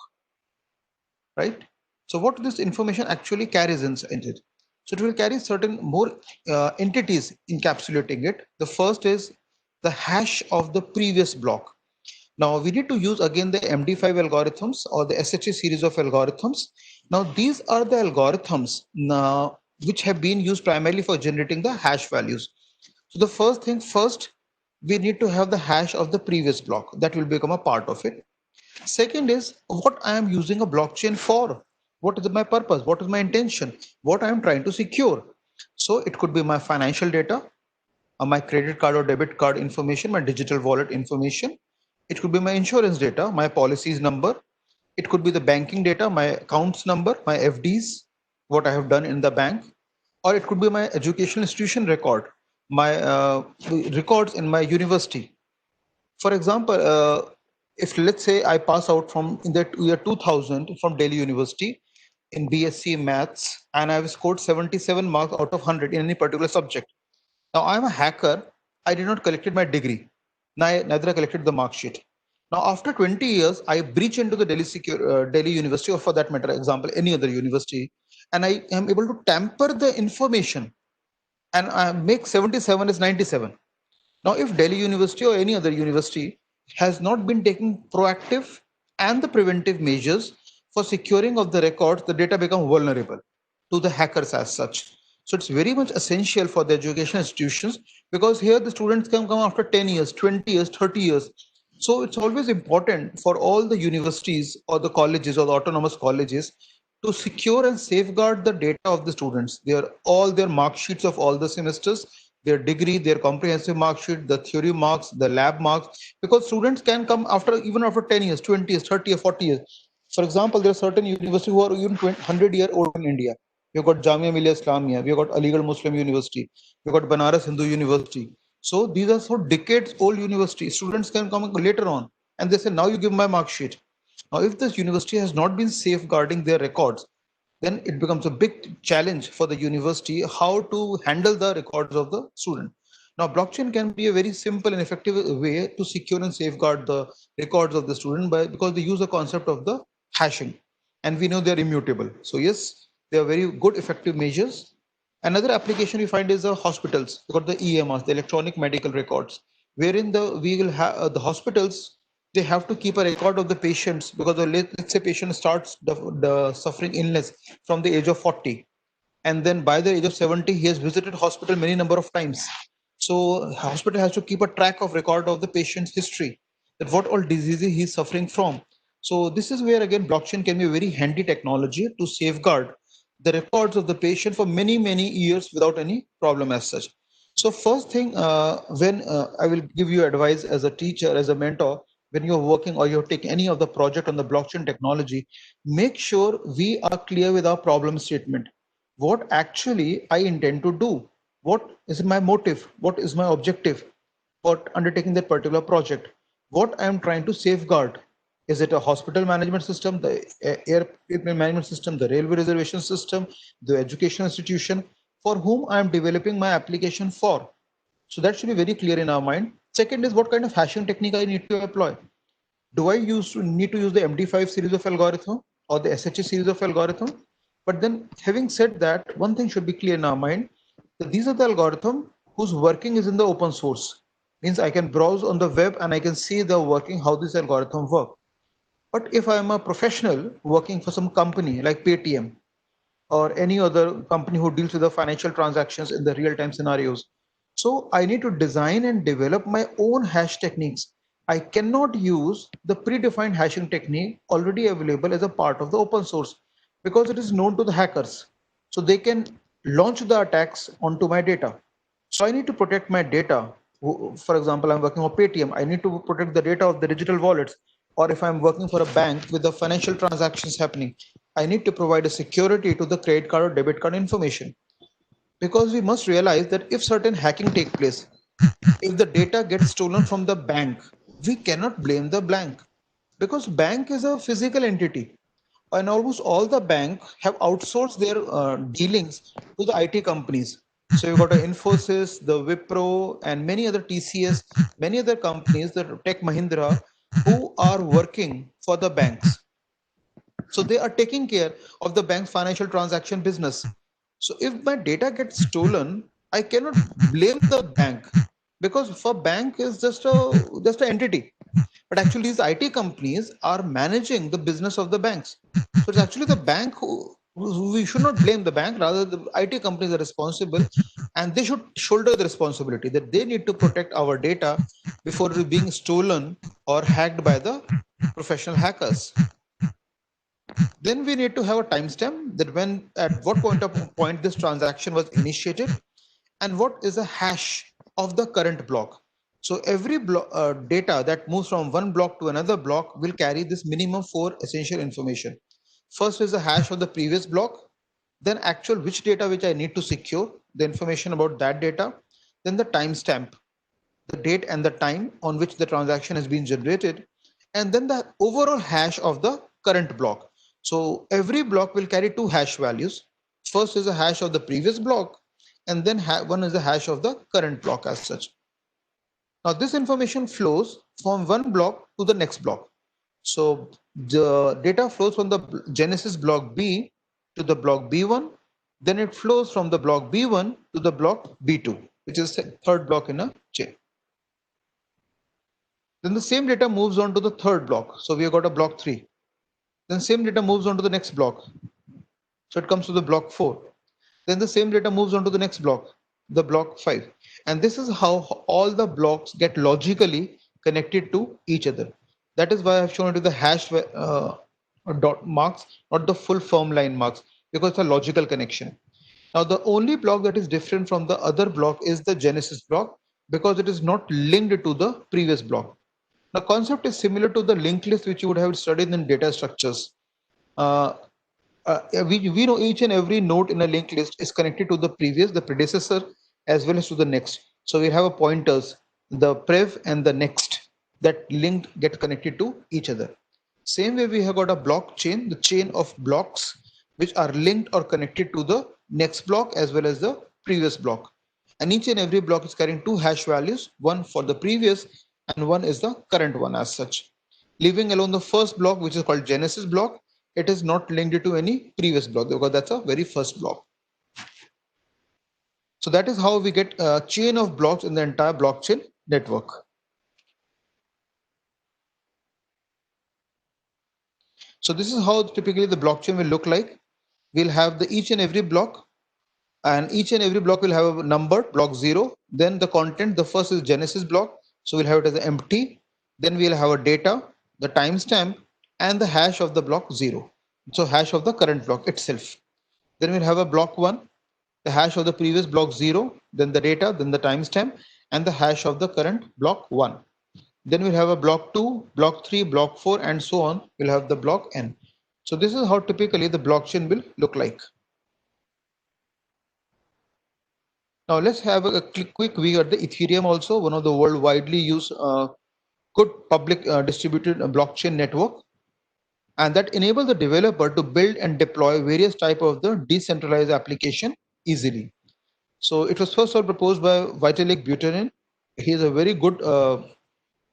right? So what this information actually carries inside it? So it will carry certain more entities encapsulating it. The first is the hash of the previous block. Now we need to use again the MD5 algorithms or the SHA series of algorithms. Now these are the algorithms now which have been used primarily for generating the hash values. So the first thing first, we need to have the hash of the previous block that will become a part of it. Second is what I am using a blockchain for. What is my purpose? What is my intention? What I am trying to secure? So it could be my financial data, my credit card or debit card information, my digital wallet information. It could be my insurance data, my policies number. It could be the banking data, my accounts number, my FDs, what I have done in the bank. Or it could be my educational institution record, my records in my university. For example, if let's say I pass out from in the year 2000 from Delhi University in BSc Maths and I've scored 77 marks out of 100 in any particular subject. Now I'm a hacker. I did not collected my degree. Neither I collected the mark sheet. Now after 20 years, I breach into the Delhi University, or for that matter, example, any other university, and I am able to tamper the information and I make 77 as 97. Now, if Delhi University or any other university has not been taking proactive and the preventive measures for securing of the records, the data become vulnerable to the hackers as such. So it's very much essential for the education institutions, because here the students can come after 10 years, 20 years, 30 years. So it's always important for all the universities or the colleges or the autonomous colleges to secure and safeguard the data of the students. All their mark sheets of all the semesters, their degree, their comprehensive mark sheet, the theory marks, the lab marks, because students can come after even after 10 years, 20 years, 30 or 40 years. For example, there are certain universities who are even 100-year-old in India. We've got Jamia Millia Islamia, we've got Aligarh Muslim University, we've got Banaras Hindu University. So these are so decades old universities. Students can come later on and they say, now you give my mark sheet. Now, if this university has not been safeguarding their records, then it becomes a big challenge for the university how to handle the records of the student. Now, blockchain can be a very simple and effective way to secure and safeguard the records of the student because they use the concept of the hashing, and we know they're immutable. So yes, they are very good effective measures. Another application we find is the hospitals. We got the EMRs, the electronic medical records, wherein we will have the hospitals, they have to keep a record of the patients, because let's say patient starts the suffering illness from the age of 40, and then by the age of 70 he has visited hospital many number of times. So hospital has to keep a track of record of the patient's history, that what all diseases he is suffering from. So this is where again blockchain can be a very handy technology to safeguard the records of the patient for many years without any problem as such. So first thing, when I will give you advice as a teacher, as a mentor, when you're working or you're taking any of the project on the blockchain technology, make sure we are clear with our problem statement. What actually I intend to do? What is my motive? What is my objective for undertaking that particular project? What I am trying to safeguard? Is it a hospital management system, the airplane management system, the railway reservation system, the educational institution, for whom I am developing my application for? So that should be very clear in our mind. Second is what kind of hashing technique I need to employ. Do I need to use the MD5 series of algorithm or the SHA series of algorithm? But then having said that, one thing should be clear in our mind, that these are the algorithm whose working is in the open source. Means I can browse on the web and I can see the working, how this algorithm work. But if I am a professional working for some company like Paytm or any other company who deals with the financial transactions in the real-time scenarios, so I need to design and develop my own hash techniques. I cannot use the predefined hashing technique already available as a part of the open source because it is known to the hackers. So they can launch the attacks onto my data. So I need to protect my data. For example, I'm working on Paytm. I need to protect the data of the digital wallets. Or if I'm working for a bank with the financial transactions happening, I need to provide a security to the credit card or debit card information. Because we must realize that if certain hacking take place, if the data gets stolen from the bank, we cannot blame the bank because bank is a physical entity and almost all the bank have outsourced their dealings to the IT companies. So you've got Infosys, the Wipro, and many other TCS, many other companies, the Tech Mahindra, who are working for the banks. So they are taking care of the bank's financial transaction business. So if my data gets stolen, I cannot blame the bank because for bank is just an entity. But actually, these IT companies are managing the business of the banks. So it's actually the bank who we should not blame the bank, rather the IT companies are responsible and they should shoulder the responsibility that they need to protect our data before it being stolen or hacked by the professional hackers. Then we need to have a timestamp that when at what point this transaction was initiated and what is the hash of the current block. So every data that moves from one block to another block will carry this minimum 4 essential information. First is the hash of the previous block, then actual which data which I need to secure, the information about that data, then the timestamp, the date and the time on which the transaction has been generated, and then the overall hash of the current block. So every block will carry 2 hash values. First is a hash of the previous block, and then one is the hash of the current block as such. Now this information flows from one block to the next block. So the data flows from the Genesis block B to the block B1, then it flows from the block B1 to the block B2, which is the third block in a chain. Then the same data moves on to the third block. So we have got a block 3. Then same data moves on to the next block. So it comes to the block 4. Then the same data moves on to the next block, the block 5. And this is how all the blocks get logically connected to each other. That is why I've shown it to the hash dot marks, not the full firm line marks, because it's a logical connection. Now the only block that is different from the other block is the Genesis block because it is not linked to the previous block. The concept is similar to the linked list which you would have studied in data structures. We know each and every node in a linked list is connected to the predecessor, as well as to the next. So we have a pointers, the prev and the next, that linked get connected to each other. Same way we have got a blockchain, the chain of blocks which are linked or connected to the next block as well as the previous block. And each and every block is carrying 2 hash values, one for the previous and one is the current one as such. Leaving alone the first block, which is called Genesis block, it is not linked to any previous block because that's a very first block. So that is how we get a chain of blocks in the entire blockchain network. So this is how typically the blockchain will look like. We'll have the each and every block, and each and every block will have a number, block 0. Then the content, the first is Genesis block, so we'll have it as empty. Then we'll have a data, the timestamp, and the hash of the block 0. So hash of the current block itself. Then we'll have a block 1, the hash of the previous block 0, then the data, then the timestamp, and the hash of the current block 1. Then we'll have a block 2, block 3, block 4, and so on. We'll have the block n. So this is how typically the blockchain will look like. Now let's have a quick view at the Ethereum also, one of the world widely used good public distributed blockchain network, and that enable the developer to build and deploy various type of the decentralized application easily. So it was first of all proposed by Vitalik Buterin. He is a very good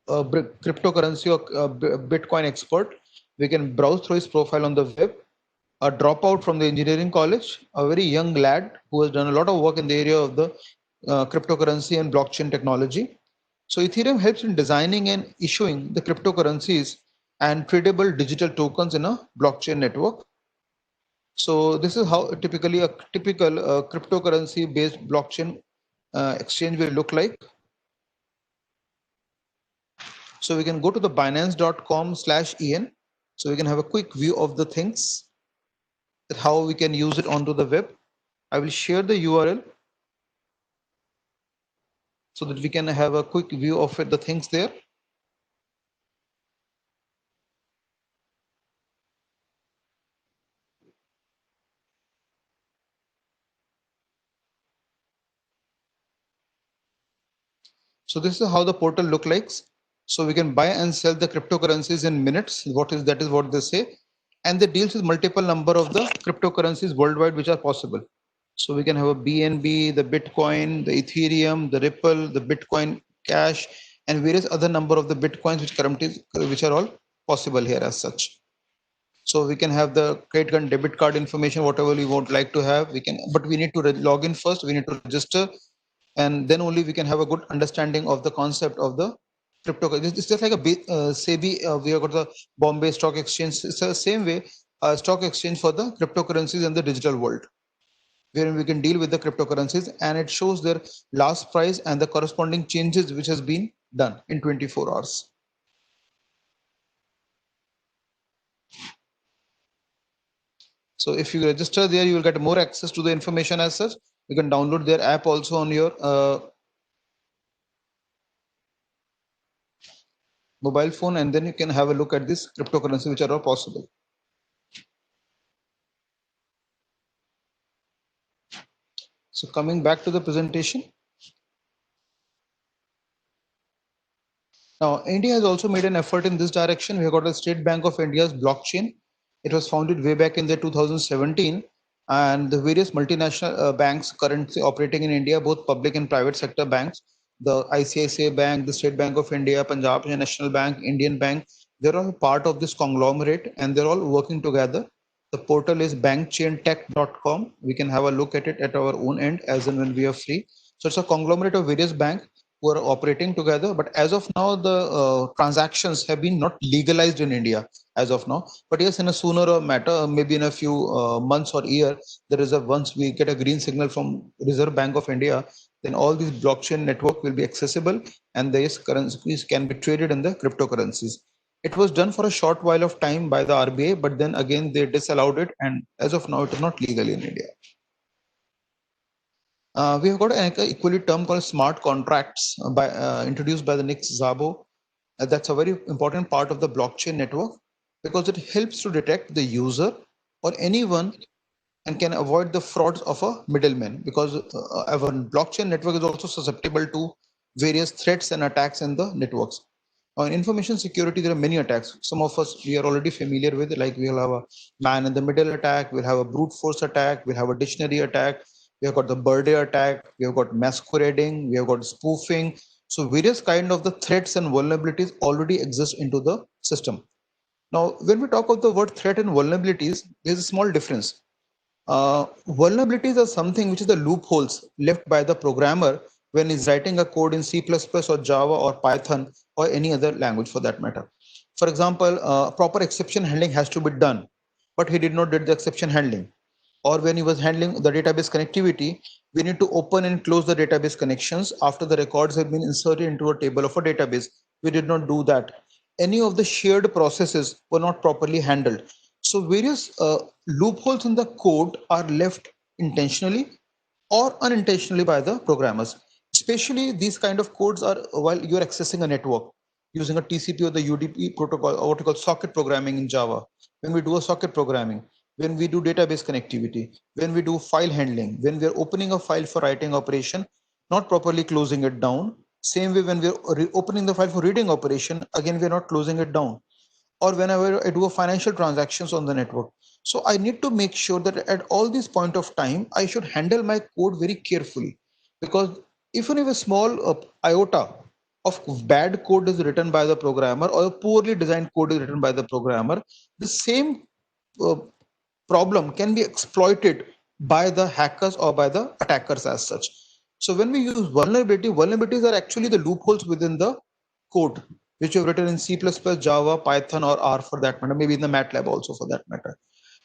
cryptocurrency or Bitcoin expert. We can browse through his profile on the web. A dropout from the engineering college, a very young lad who has done a lot of work in the area of the cryptocurrency and blockchain technology. So Ethereum helps in designing and issuing the cryptocurrencies and tradable digital tokens in a blockchain network. So this is how typically a typical cryptocurrency based blockchain exchange will look like. So we can go to the binance.com/en. So we can have a quick view of the things, that how we can use it onto the web. I will share the URL so that we can have a quick view of it, the things there. So this is how the portal look like. So we can buy and sell the cryptocurrencies in minutes. That is what they say. And they deals with multiple number of the cryptocurrencies worldwide which are possible. So we can have a BNB, the Bitcoin, the Ethereum, the Ripple, the Bitcoin Cash, and various other number of the Bitcoins which are all possible here as such. So we can have the credit card, debit card information, whatever we would like to have. We can, but we need to log in first. We need to register, and then only we can have a good understanding of the concept of the crypto. It's just like a SEBI. We have got the Bombay Stock Exchange. It's the same way, stock exchange for the cryptocurrencies in the digital world, wherein we can deal with the cryptocurrencies, and it shows their last price and the corresponding changes which has been done in 24 hours. So if you register there, you will get more access to the information as such. You can download their app also on your mobile phone, and then you can have a look at this cryptocurrency which are all possible. So coming back to the presentation. Now, India has also made an effort in this direction. We have got the State Bank of India's blockchain. It was founded way back in the 2017, and the various multinational banks currently operating in India, both public and private sector banks, the ICICI Bank, the State Bank of India, Punjab National Bank, Indian Bank, they're all part of this conglomerate, and they're all working together. The portal is bankchaintech.com. We can have a look at it at our own end as and when we are free. So it's a conglomerate of various banks who are operating together. But as of now, the transactions have been not legalized in India as of now. But yes, in a sooner or matter, maybe in a few months or year, there is a once we get a green signal from Reserve Bank of India, then all these blockchain network will be accessible, and these currencies can be traded in the cryptocurrencies. It was done for a short while of time by the RBI, but then again they disallowed it, and as of now, it is not legal in India. We have got an equally term called smart contracts introduced by the Nick Szabo. That's a very important part of the blockchain network because it helps to detect the user or anyone and can avoid the frauds of a middleman, because our blockchain network is also susceptible to various threats and attacks in the networks. In information security, there are many attacks. Some of us we are already familiar with, like we'll have a man in the middle attack, we'll have a brute force attack, we'll have a dictionary attack, we have got the birthday attack, we have got masquerading, we have got spoofing. So various kind of the threats and vulnerabilities already exist into the system. Now, when we talk of the word threat and vulnerabilities, there's a small difference. Vulnerabilities are something which is the loopholes left by the programmer when he's writing a code in C++ or Java or Python or any other language for that matter. For example, proper exception handling has to be done, but he did not do the exception handling. Or when he was handling the database connectivity, we need to open and close the database connections after the records have been inserted into a table of a database. We did not do that. Any of the shared processes were not properly handled. So various loopholes in the code are left intentionally or unintentionally by the programmers. Especially these kind of codes are while you're accessing a network using a TCP or the UDP protocol, or what we call socket programming in Java. When we do a socket programming, when we do database connectivity, when we do file handling, when we're opening a file for writing operation, not properly closing it down. Same way when we're opening the file for reading operation, again, we're not closing it down. Or whenever I do a financial transactions on the network. So I need to make sure that at all these point of time, I should handle my code very carefully, because even if a small iota of bad code is written by the programmer or a poorly designed code is written by the programmer, the same problem can be exploited by the hackers or by the attackers as such. So when we use vulnerabilities are actually the loopholes within the code. which you have written in C++, Java, Python, or R for that matter, maybe in the MATLAB also for that matter.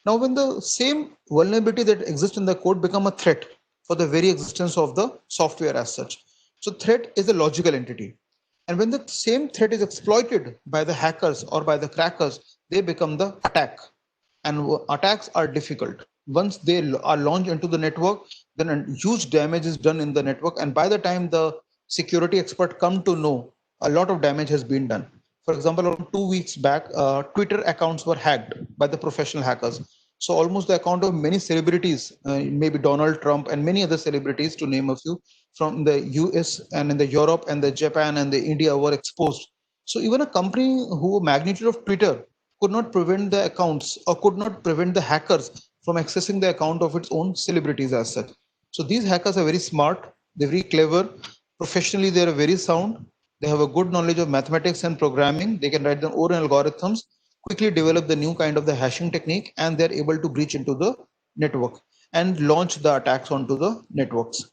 Now, when the same vulnerability that exists in the code become a threat for the very existence of the software as such. So threat is a logical entity. And when the same threat is exploited by the hackers or by the crackers, they become the attack. And attacks are difficult. Once they are launched into the network, then a huge damage is done in the network. And by the time the security expert come to know, a lot of damage has been done. For example, around 2 weeks back, Twitter accounts were hacked by the professional hackers. So almost the account of many celebrities, maybe Donald Trump and many other celebrities, to name a few, from the US and in the Europe and the Japan and the India were exposed. So even a company who magnitude of Twitter could not prevent the accounts or could not prevent the hackers from accessing the account of its own celebrities as such. So these hackers are very smart, they're very clever, professionally they are very sound, they have a good knowledge of mathematics and programming, they can write their own algorithms, quickly develop the new kind of the hashing technique, and they're able to breach into the network and launch the attacks onto the networks.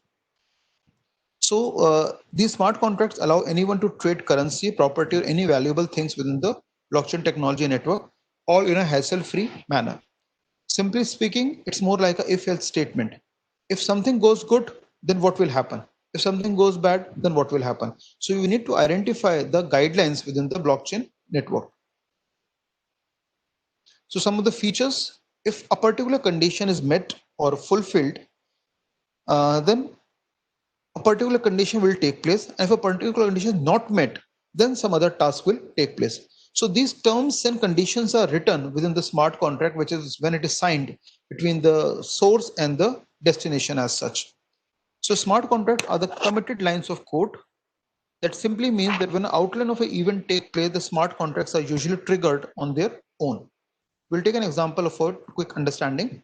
So these smart contracts allow anyone to trade currency, property, or any valuable things within the blockchain technology network, all in a hassle-free manner. Simply speaking, it's more like a if-else statement. If something goes good, then what will happen? If something goes bad, then what will happen? So you need to identify the guidelines within the blockchain network. So some of the features, if a particular condition is met or fulfilled, then a particular condition will take place. And if a particular condition is not met, then some other task will take place. So these terms and conditions are written within the smart contract, which is when it is signed between the source and the destination as such. So smart contracts are the committed lines of code. That simply means that when an outline of an event takes place, the smart contracts are usually triggered on their own. We'll take an example of a quick understanding.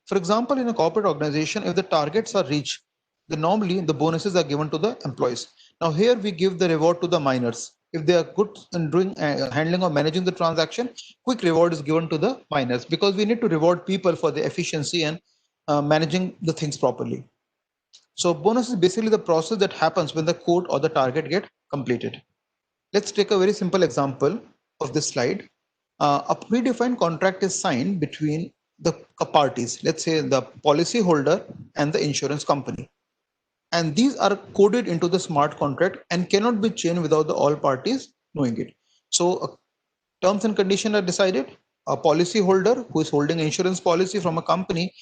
For example, in a corporate organization, if the targets are reached, then normally the bonuses are given to the employees. Now here we give the reward to the miners. If they are good in doing handling or managing the transaction, quick reward is given to the miners because we need to reward people for the efficiency and managing the things properly. So bonus is basically the process that happens when the code or the target get completed. Let's take a very simple example of this slide. A predefined contract is signed between the parties, let's say the policy holder and the insurance company. And these are coded into the smart contract and cannot be changed without the all parties knowing it. So terms and conditions are decided. A policy holder who is holding insurance policy from a company,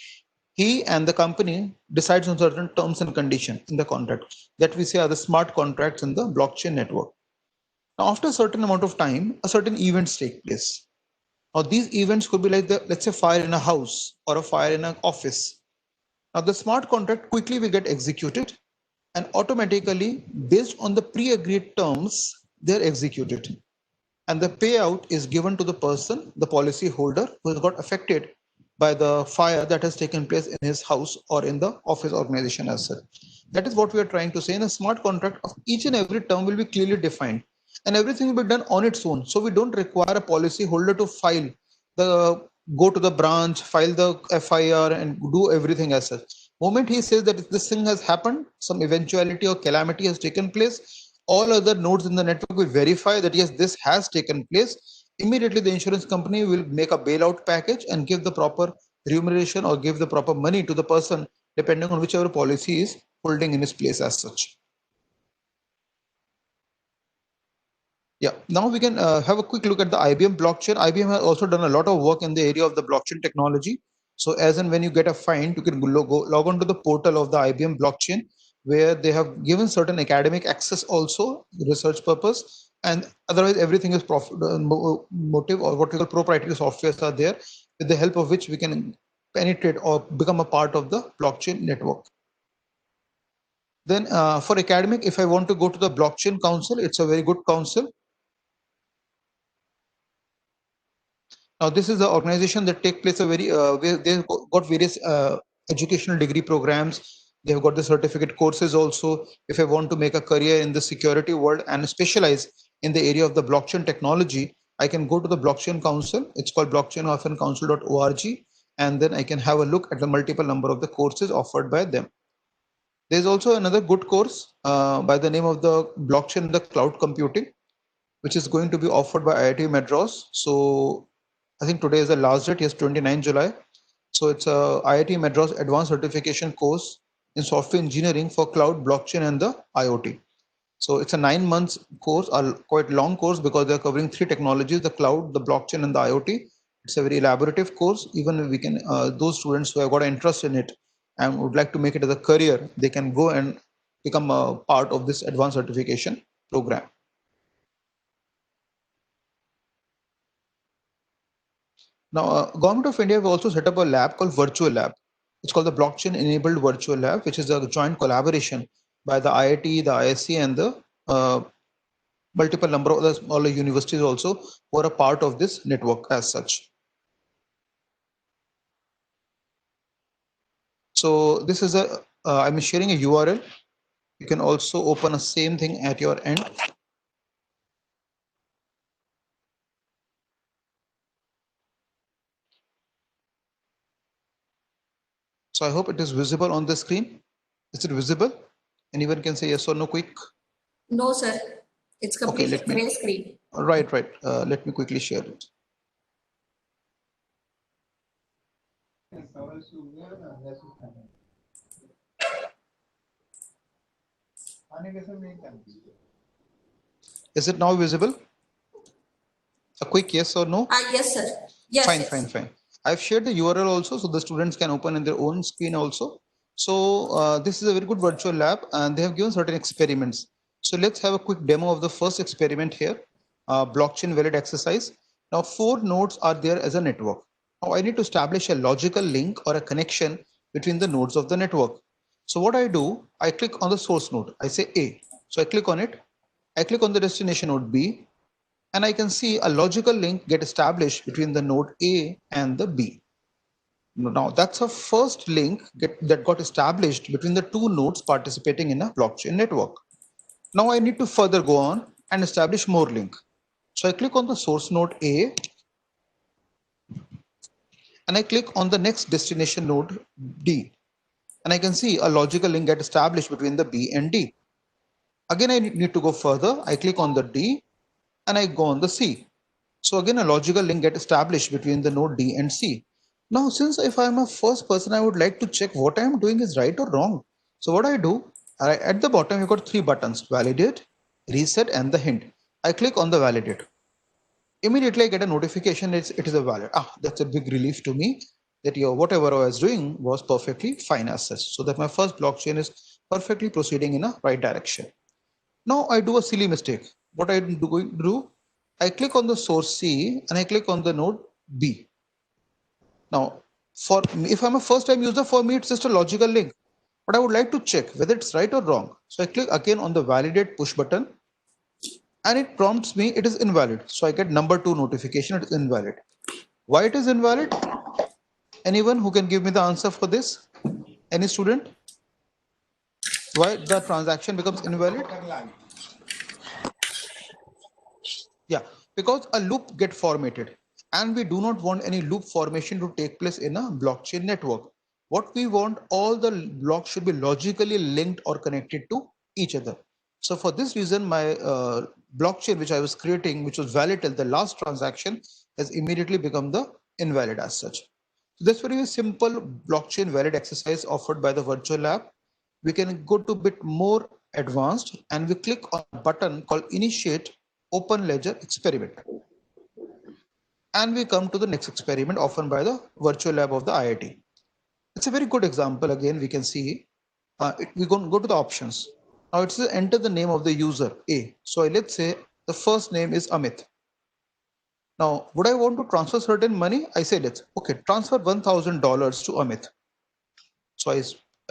he and the company decides on certain terms and conditions in the contract that we say are the smart contracts in the blockchain network. Now, after a certain amount of time, a certain events take place. Now, these events could be like the, let's say, fire in a house or a fire in an office. Now, the smart contract quickly will get executed and automatically, based on the pre-agreed terms, they're executed. And the payout is given to the person, the policy holder, who has got affected by the fire that has taken place in his house or in the office organization as such. That is what we are trying to say. In a smart contract, of each and every term will be clearly defined and everything will be done on its own. So we don't require a policy holder to go to the branch, file the FIR and do everything as such. Moment he says that if this thing has happened, some eventuality or calamity has taken place, all other nodes in the network will verify that yes, this has taken place. Immediately the insurance company will make a bailout package and give the proper remuneration or give the proper money to the person depending on whichever policy is holding in his place as such. Yeah, now we can have a quick look at the IBM blockchain. IBM has also done a lot of work in the area of the blockchain technology. So as and when you get a find, you can log on to the portal of the IBM blockchain, where they have given certain academic access also, research purpose, and otherwise everything is motive or what we call proprietary softwares are there, with the help of which we can penetrate or become a part of the blockchain network. Then for academic, if I want to go to the Blockchain Council, it's a very good council. Now, this is the organization that take place they've got various educational degree programs. They've got the certificate courses also. If I want to make a career in the security world and specialize in the area of the blockchain technology, I can go to the Blockchain Council. It's called blockchain-council.org. And then I can have a look at the multiple number of the courses offered by them. There's also another good course by the name of the Blockchain in the Cloud Computing, which is going to be offered by IIT Madras. So I think today is the last date, yes, 29 July. So it's a IIT Madras Advanced Certification course in software engineering for cloud, blockchain, and the IoT. So it's a 9 months course, a quite long course because they're covering 3 technologies: the cloud, the blockchain, and the IoT. It's a very elaborative course. Even we can those students who have got an interest in it and would like to make it as a career, they can go and become a part of this advanced certification program. Now, Government of India have also set up a lab called Virtual Lab. It's called the Blockchain Enabled Virtual Lab, which is a joint collaboration by the IIT, the ISC, and the multiple number of all the universities also who are a part of this network as such. So this is I'm sharing a URL. You can also open a same thing at your end. So I hope it is visible on the screen. Is it visible? Anyone can say yes or no quick? No, sir. It's completely gray screen. Right. Let me quickly share it. Is it now visible? A quick yes or no? Yes, sir. Yes. Fine. I've shared the URL also, so the students can open in their own screen also. So this is a very good virtual lab, and they have given certain experiments. So let's have a quick demo of the first experiment here, blockchain valid exercise. Now 4 nodes are there as a network. Now I need to establish a logical link or a connection between the nodes of the network. So what I do, I click on the source node. I say A. So I click on it. I click on the destination node B, and I can see a logical link get established between the node A and the B. Now that's a first link that got established between the 2 nodes participating in a blockchain network. Now I need to further go on and establish more link. So I click on the source node A, and I click on the next destination node D, and I can see a logical link get established between the B and D. Again, I need to go further. I click on the D and I go on the C. So again, a logical link get established between the node D and C. Now, since if I'm a first person, I would like to check what I am doing is right or wrong. So what I do, at the bottom, you've got 3 buttons: validate, reset, and the hint. I click on the validate. Immediately I get a notification it is a valid. That's a big relief to me that whatever I was doing was perfectly fine as such. So that my first blockchain is perfectly proceeding in a right direction. Now I do a silly mistake. What I do, I click on the source C and I click on the node B. Now, for me, if I'm a first time user, for me it's just a logical link, but I would like to check whether it's right or wrong. So I click again on the validate push button, and it prompts me it is invalid. So I get number 2 notification, it is invalid. Why it is invalid? Anyone who can give me the answer for this? Any student? Why the transaction becomes invalid? Yeah, because a loop get formatted, and we do not want any loop formation to take place in a blockchain network. What we want, all the blocks should be logically linked or connected to each other. So for this reason, my blockchain which I was creating, which was valid till the last transaction, has immediately become the invalid as such. So that's very simple blockchain valid exercise offered by the virtual lab. We can go to a bit more advanced, and we click on a button called initiate open ledger experiment. And we come to the next experiment offered by the virtual lab of the IIT. It's a very good example. Again, we can see we go to the options. Now it says enter the name of the user A. So let's say the first name is Amit. Now, would I want to transfer certain money? I say okay, transfer $1,000 to Amit. So I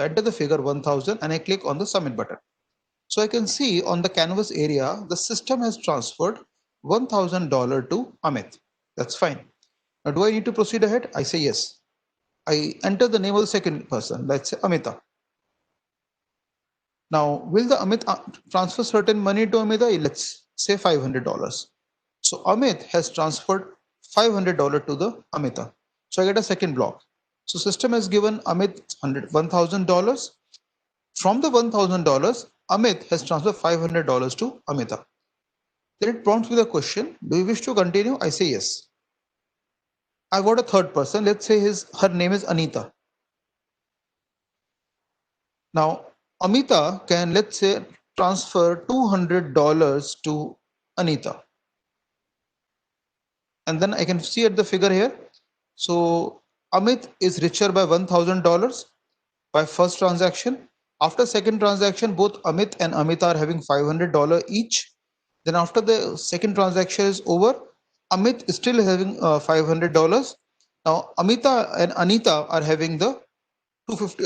enter the figure 1,000 and I click on the submit button. So I can see on the canvas area, the system has transferred $1,000 to Amit. That's fine. Now, do I need to proceed ahead? I say yes. I enter the name of the second person, let's say Amita. Now, will the Amit transfer certain money to Amita? Let's say $500. So Amit has transferred $500 to the Amita. So I get a second block. So system has given Amit $1,000. From the $1,000, Amit has transferred $500 to Amita. Then it prompts me the question, do you wish to continue? I say yes. I got a third person. Let's say her name is Anita. Now, Amita can, let's say, transfer $200 to Anita. And then I can see at the figure here. So Amit is richer by $1,000 by first transaction. After second transaction, both Amit and Amita are having $500 each. Then after the second transaction is over, Amit is still having $500. Now Amita and Anita are having the 250.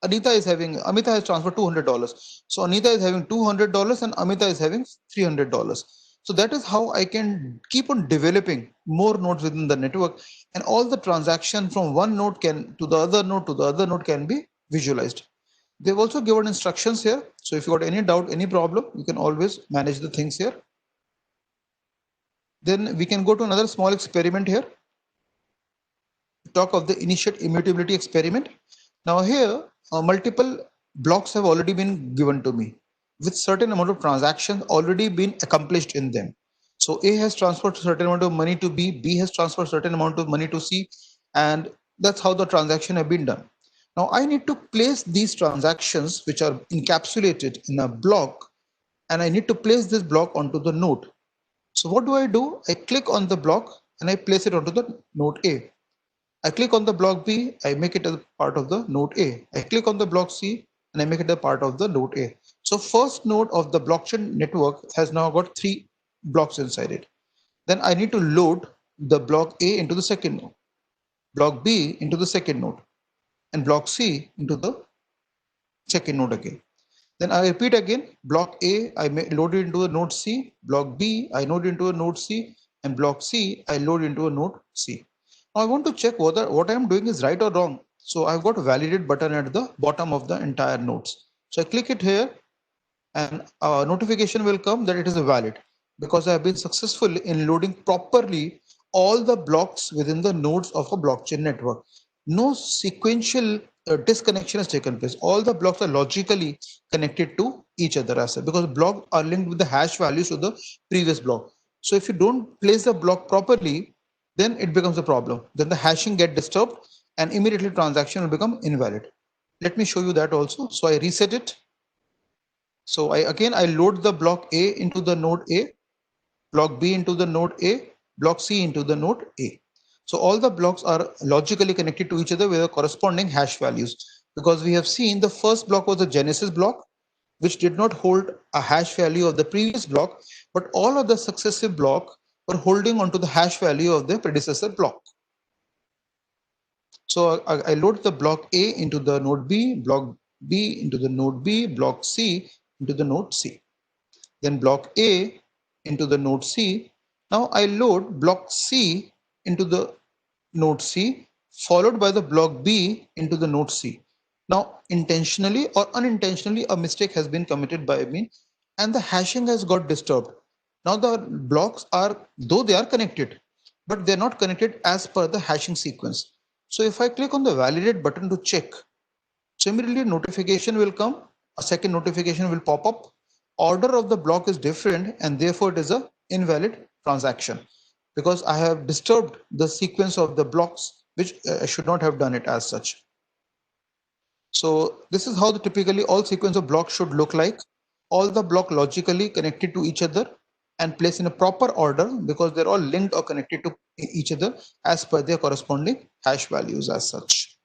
Amita has transferred $200. So Anita is having $200 and Amita is having $300. So that is how I can keep on developing more nodes within the network, and all the transaction from one node to the other node can be visualized. They've also given instructions here. So if you got any doubt, any problem, you can always manage the things here. Then we can go to another small experiment here. Talk of the initiate immutability experiment. Now here, multiple blocks have already been given to me with certain amount of transactions already been accomplished in them. So A has transferred a certain amount of money to B, B has transferred a certain amount of money to C, and that's how the transaction have been done. Now I need to place these transactions which are encapsulated in a block, and I need to place this block onto the node. So what do? I click on the block and I place it onto the node A. I click on the block B, I make it a part of the node A. I click on the block C and I make it a part of the node A. So first node of the blockchain network has now got 3 blocks inside it. Then I need to load the block A into the second node, block B into the second node, and block C into the second node again. Then I repeat again, block A, I load it into a node C, block B, I load into a node C, and block C, I load into a node C. Now I want to check whether what I am doing is right or wrong. So I've got a validate button at the bottom of the entire nodes. So I click it here and a notification will come that it is valid because I have been successful in loading properly all the blocks within the nodes of a blockchain network. No sequential disconnection has taken place. All the blocks are logically connected to each other as well, because blocks are linked with the hash values of the previous block. So if you don't place the block properly, then it becomes a problem. Then the hashing get disturbed and immediately transaction will become invalid. Let me show you that also. So I reset it. So I load the block A into the node A, block B into the node A, block C into the node A. So all the blocks are logically connected to each other with the corresponding hash values, because we have seen the first block was the genesis block, which did not hold a hash value of the previous block, but all of the successive block were holding onto the hash value of the predecessor block. So I load the block A into the node B, block B into the node B, block C into the node C. Then block A into the node C. Now I load block C into the node C, followed by the block B into the node C. Now intentionally or unintentionally a mistake has been committed by me and the hashing has got disturbed. Now the blocks are, though they are connected, but they're not connected as per the hashing sequence. So if I click on the validate button to check, so immediately a notification will come, a second notification will pop up. Order of the block is different and therefore it is a invalid transaction because I have disturbed the sequence of the blocks, which I should not have done it as such. So this is how the typically all sequence of blocks should look like. All the block logically connected to each other and placed in a proper order because they're all linked or connected to each other as per their corresponding hash values as such.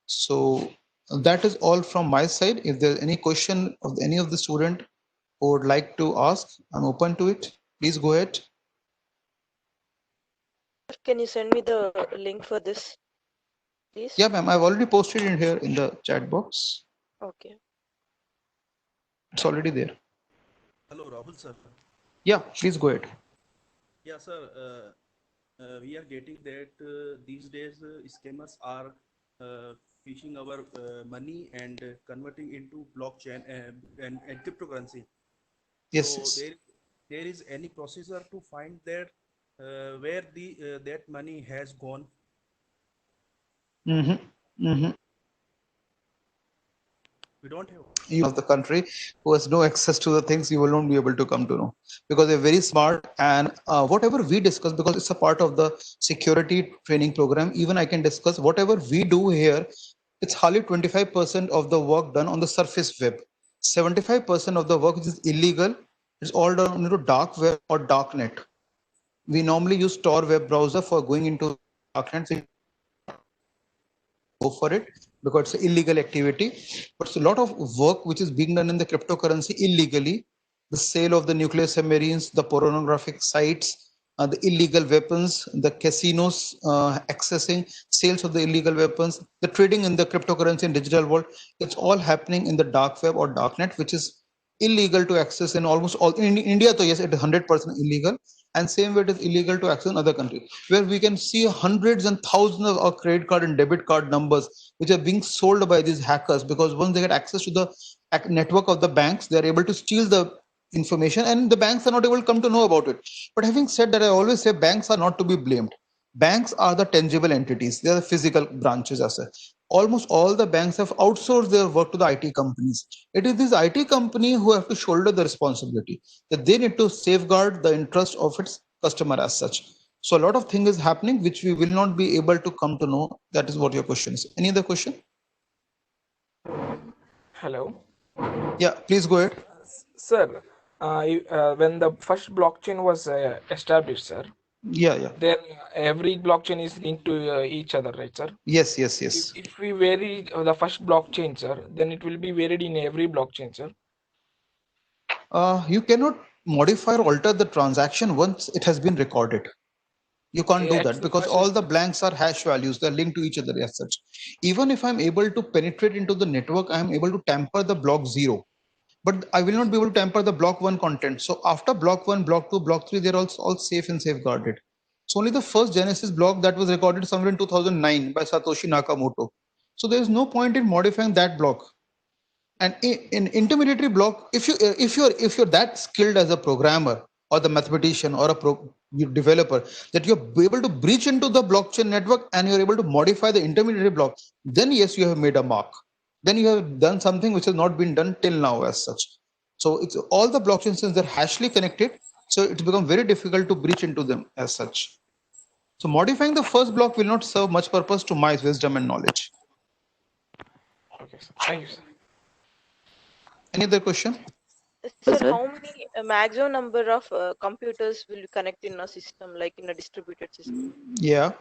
So that is all from my side. If there's any question of any of the student who would like to ask, I'm open to it. Please go ahead. Can you send me the link for this, please? Yeah, ma'am. I've already posted in here in the chat box. Okay. It's already there. Hello, Rahul sir. Yeah, please go ahead. Yeah, sir. We are getting that these days scammers are phishing our money and converting into blockchain and cryptocurrency. Yes. So there is any procedure to find that where the that money has gone. We don't have. You of the country who has no access to the things, you will not be able to come to know, because they're very smart. And whatever we discuss, because it's a part of the security training program, even I can discuss whatever we do here. It's hardly 25% of the work done on the surface web. 75% of the work which is illegal is all done into dark web or darknet. We normally use Tor web browser for going into darknet. So go for it because it's illegal activity. But it's a lot of work which is being done in the cryptocurrency illegally. The sale of the nuclear submarines, the pornographic sites, the illegal weapons, the casinos accessing sales of the illegal weapons, the trading in the cryptocurrency and digital world. It's all happening in the dark web or darknet, which is illegal to access in almost all. In India, so yes, it is 100% illegal. And same way it is illegal to access in other countries, where we can see hundreds and thousands of credit card and debit card numbers which are being sold by these hackers, because once they get access to the network of the banks, they are able to steal the information and the banks are not able to come to know about it. But having said that, I always say banks are not to be blamed. Banks are the tangible entities, they are the physical branches as such. Almost all the banks have outsourced their work to the IT companies. It is these IT company who have to shoulder the responsibility, that they need to safeguard the interest of its customer as such. So a lot of things is happening which we will not be able to come to know. That is what your question is. Any other question? Hello. Yeah, please go ahead. Sir, when the first blockchain was established, sir, Yeah. then every blockchain is linked to each other, right, sir? Yes. If we vary the first blockchain, sir, then it will be varied in every blockchain, sir. You cannot modify or alter the transaction once it has been recorded. You can't do that because all the blanks are hash values. They're linked to each other as such. Even if I'm able to penetrate into the network, I'm able to tamper the block 0. But I will not be able to tamper the block 1 content. So after block 1, block 2, block 3, they're all safe and safeguarded. So only the first Genesis block that was recorded somewhere in 2009 by Satoshi Nakamoto. So there is no point in modifying that block. And in intermediary block, if you're that skilled as a programmer or the mathematician or a developer, that you're able to breach into the blockchain network and you're able to modify the intermediary block, then yes, you have made a mark. Then you have done something which has not been done till now as such. So it's all the blockchains, since they're hashly connected, so it's become very difficult to breach into them as such. So modifying the first block will not serve much purpose to my wisdom and knowledge. Okay, sir. Thank you, sir. Any other question? Sir, how many maximum number of computers will you connect in a system, like in a distributed system? Yeah.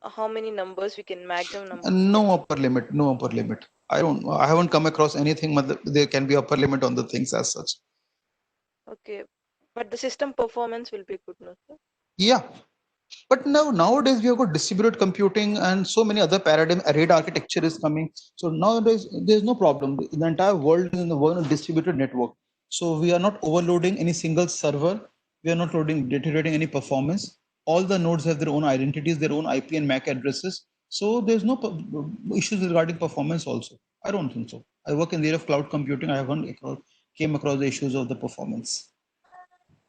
How many numbers we can maximum number? No upper limit. No upper limit. I haven't come across anything, but there can be upper limit on the things as such. Okay, but the system performance will be good, no, sir? Yeah. But nowadays we have got distributed computing and so many other paradigm. RAID architecture is coming. So nowadays there's no problem. The entire world is in the world of distributed network. So we are not overloading any single server. We are not deteriorating any performance. All the nodes have their own identities, their own IP and MAC addresses. So there's no issues regarding performance also. I don't think so. I work in the area of cloud computing. I haven't came across the issues of the performance.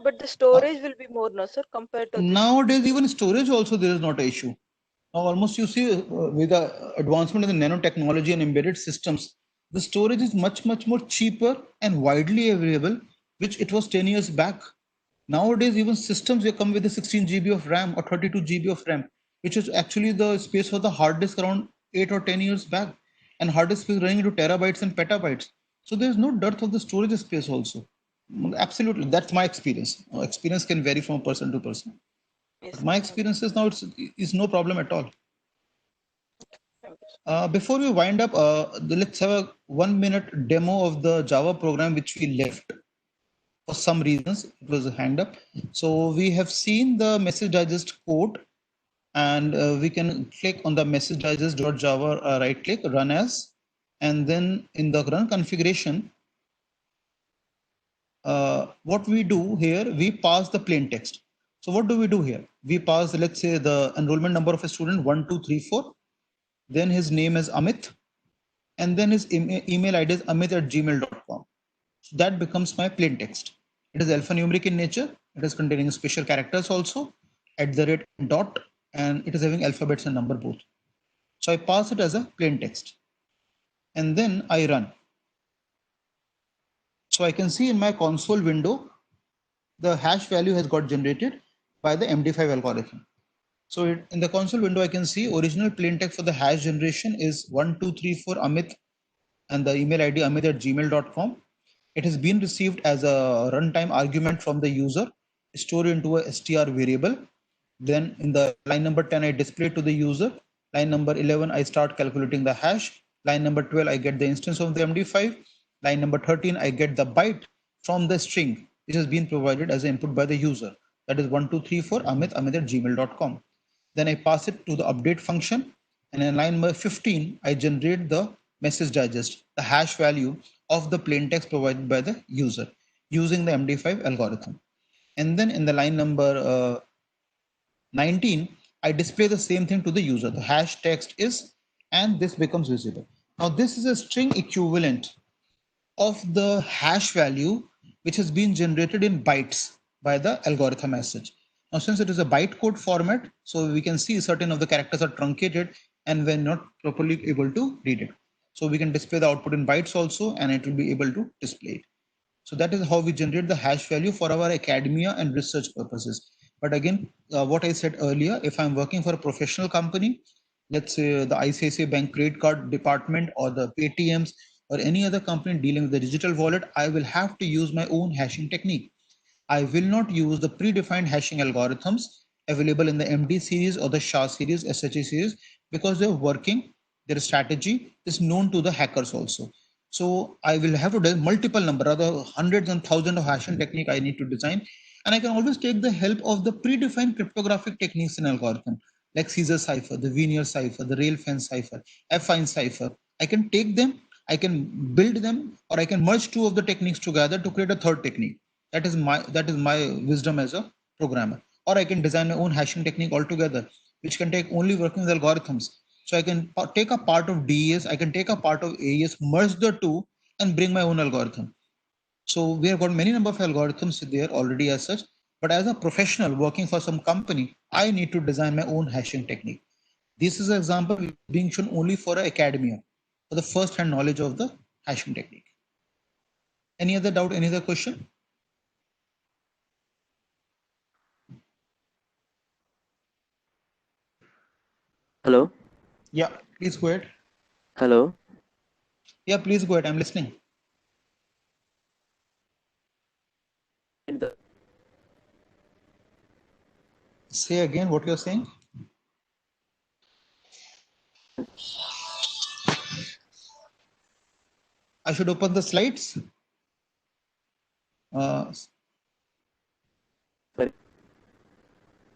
But the storage will be more, no, sir, compared to nowadays this. Even storage also there is not an issue. Now almost you see with the advancement in the nanotechnology and embedded systems, the storage is much more cheaper and widely available, which it was 10 years back. Nowadays even systems they come with a 16 GB of RAM or 32 GB of RAM, which is actually the space for the hard disk around 8 or 10 years back, and hard disk is running into terabytes and petabytes. So there is no dearth of the storage space also. Absolutely, that's my experience. Experience can vary from person to person. Yes, My experience is now it's no problem at all. Before we wind up, let's have a 1-minute demo of the Java program which we left. For some reasons, it was hanged up. So we have seen the message digest code, and we can click on the message digest.java, right click, run as, and then in the run configuration, what we do here, we pass the plain text. So what do we do here? We pass, let's say, the enrollment number of a student 1234, then his name is Amit, and then his email ID is amit@gmail.com. So that becomes my plain text. It is alphanumeric in nature. It is containing special characters also, @ dot, and it is having alphabets and number both. So I pass it as a plain text. and then I run. So I can see in my console window, the hash value has got generated by the MD5 algorithm. So in the console window, I can see original plain text for the hash generation is 1234 Amit and the email ID amit@gmail.com. It has been received as a runtime argument from the user, stored into a str variable. Then in the line number 10, I display to the user. Line number 11, I start calculating the hash. Line number 12, I get the instance of the MD5. Line number 13, I get the byte from the string, which has been provided as an input by the user. That is 1234 amit@gmail.com. Then I pass it to the update function. And in line number 15, I generate the message digest, the hash value of the plain text provided by the user using the MD5 algorithm. And then in the line number 19, I display the same thing to the user. The hash text is, and this becomes visible. Now this is a string equivalent of the hash value which has been generated in bytes by the algorithm as such. Now, since it is a bytecode format, so we can see certain of the characters are truncated and we're not properly able to read it. So we can display the output in bytes also, and it will be able to display it. So that is how we generate the hash value for our academia and research purposes. But again, what I said earlier, if I'm working for a professional company, let's say the ICICI Bank credit card department or the Paytms or any other company dealing with the digital wallet, I will have to use my own hashing technique. I will not use the predefined hashing algorithms available in the MD series or the SHA series, SHA series, because they're working, their strategy is known to the hackers also. So I will have to do multiple number, rather hundreds and thousands of hashing technique I need to design. And I can always take the help of the predefined cryptographic techniques in algorithm, like Caesar cipher, the Veneer cipher, the Railfan cipher, affine cipher. I can take them, I can build them, or I can merge two of the techniques together to create a third technique. That is my wisdom as a programmer. Or I can design my own hashing technique altogether, which can take only working with algorithms. So I can take a part of DES, I can take a part of AES, merge the two, and bring my own algorithm. So we have got many number of algorithms there already as such. But as a professional working for some company, I need to design my own hashing technique. This is an example being shown only for academia, for the first-hand knowledge of the hashing technique. Any other doubt, any other question? Hello. Yeah, please go ahead. Hello. Yeah, please go ahead. I'm listening. Say again what you're saying. I should open the slides. Sorry.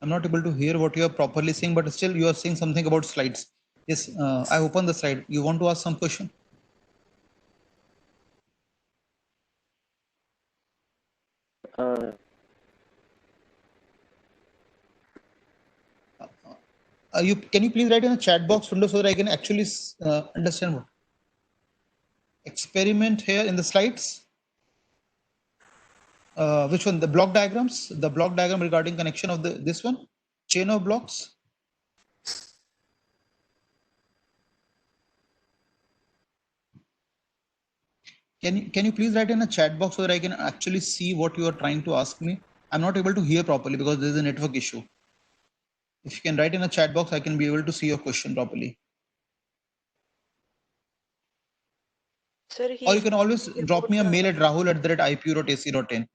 I'm not able to hear what you are properly saying, but still you are saying something about slides. Yes, I open the slide. You want to ask some question? Can you please write in a chat box window so that I can actually understand what? Experiment here in the slides. Which one? The block diagrams? The block diagram regarding connection of this one? Chain of blocks? Can you please write in a chat box so that I can actually see what you are trying to ask me? I'm not able to hear properly because there is a network issue. If you can write in a chat box, I can be able to see your question properly. Sir, Or you can always drop me a mail at rahul@ipu.ac.in.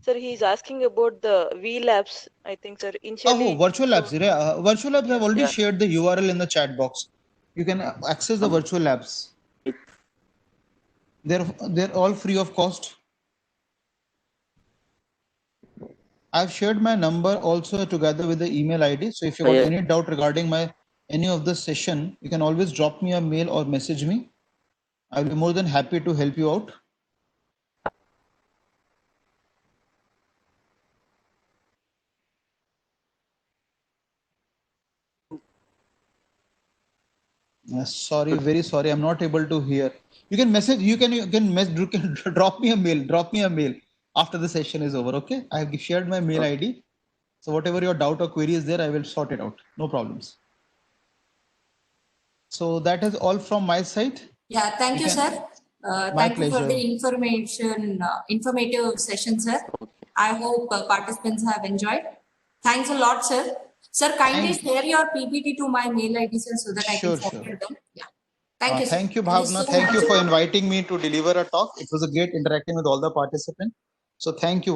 Sir, he's asking about the VLabs, I think, sir. Initially, Oh, virtual labs. Virtual labs, I've already Yeah. shared the URL in the chat box. You can access the virtual labs. They're all free of cost. I've shared my number also together with the email ID. So if you got Yeah. any doubt regarding any of the session, you can always drop me a mail or message me. I'll be more than happy to help you out. Sorry, very sorry. I'm not able to hear. You can message. You can drop me a mail. Drop me a mail after the session is over. Okay. I have shared my mail ID. So whatever your doubt or query is there, I will sort it out. No problems. So that is all from my side. Yeah, thank you, sir. My Thank you for pleasure. the informative session, sir. I hope participants have enjoyed. Thanks a lot, sir. Sir, kindly share your PPT to my mail ID, sir, so that I can Sure, forward sure. them. Yeah. Thank you, sir. Thank you, Thank you Bhavna. so Thank you much. for inviting me to deliver a talk. It was a great interacting with all the participants. So thank you.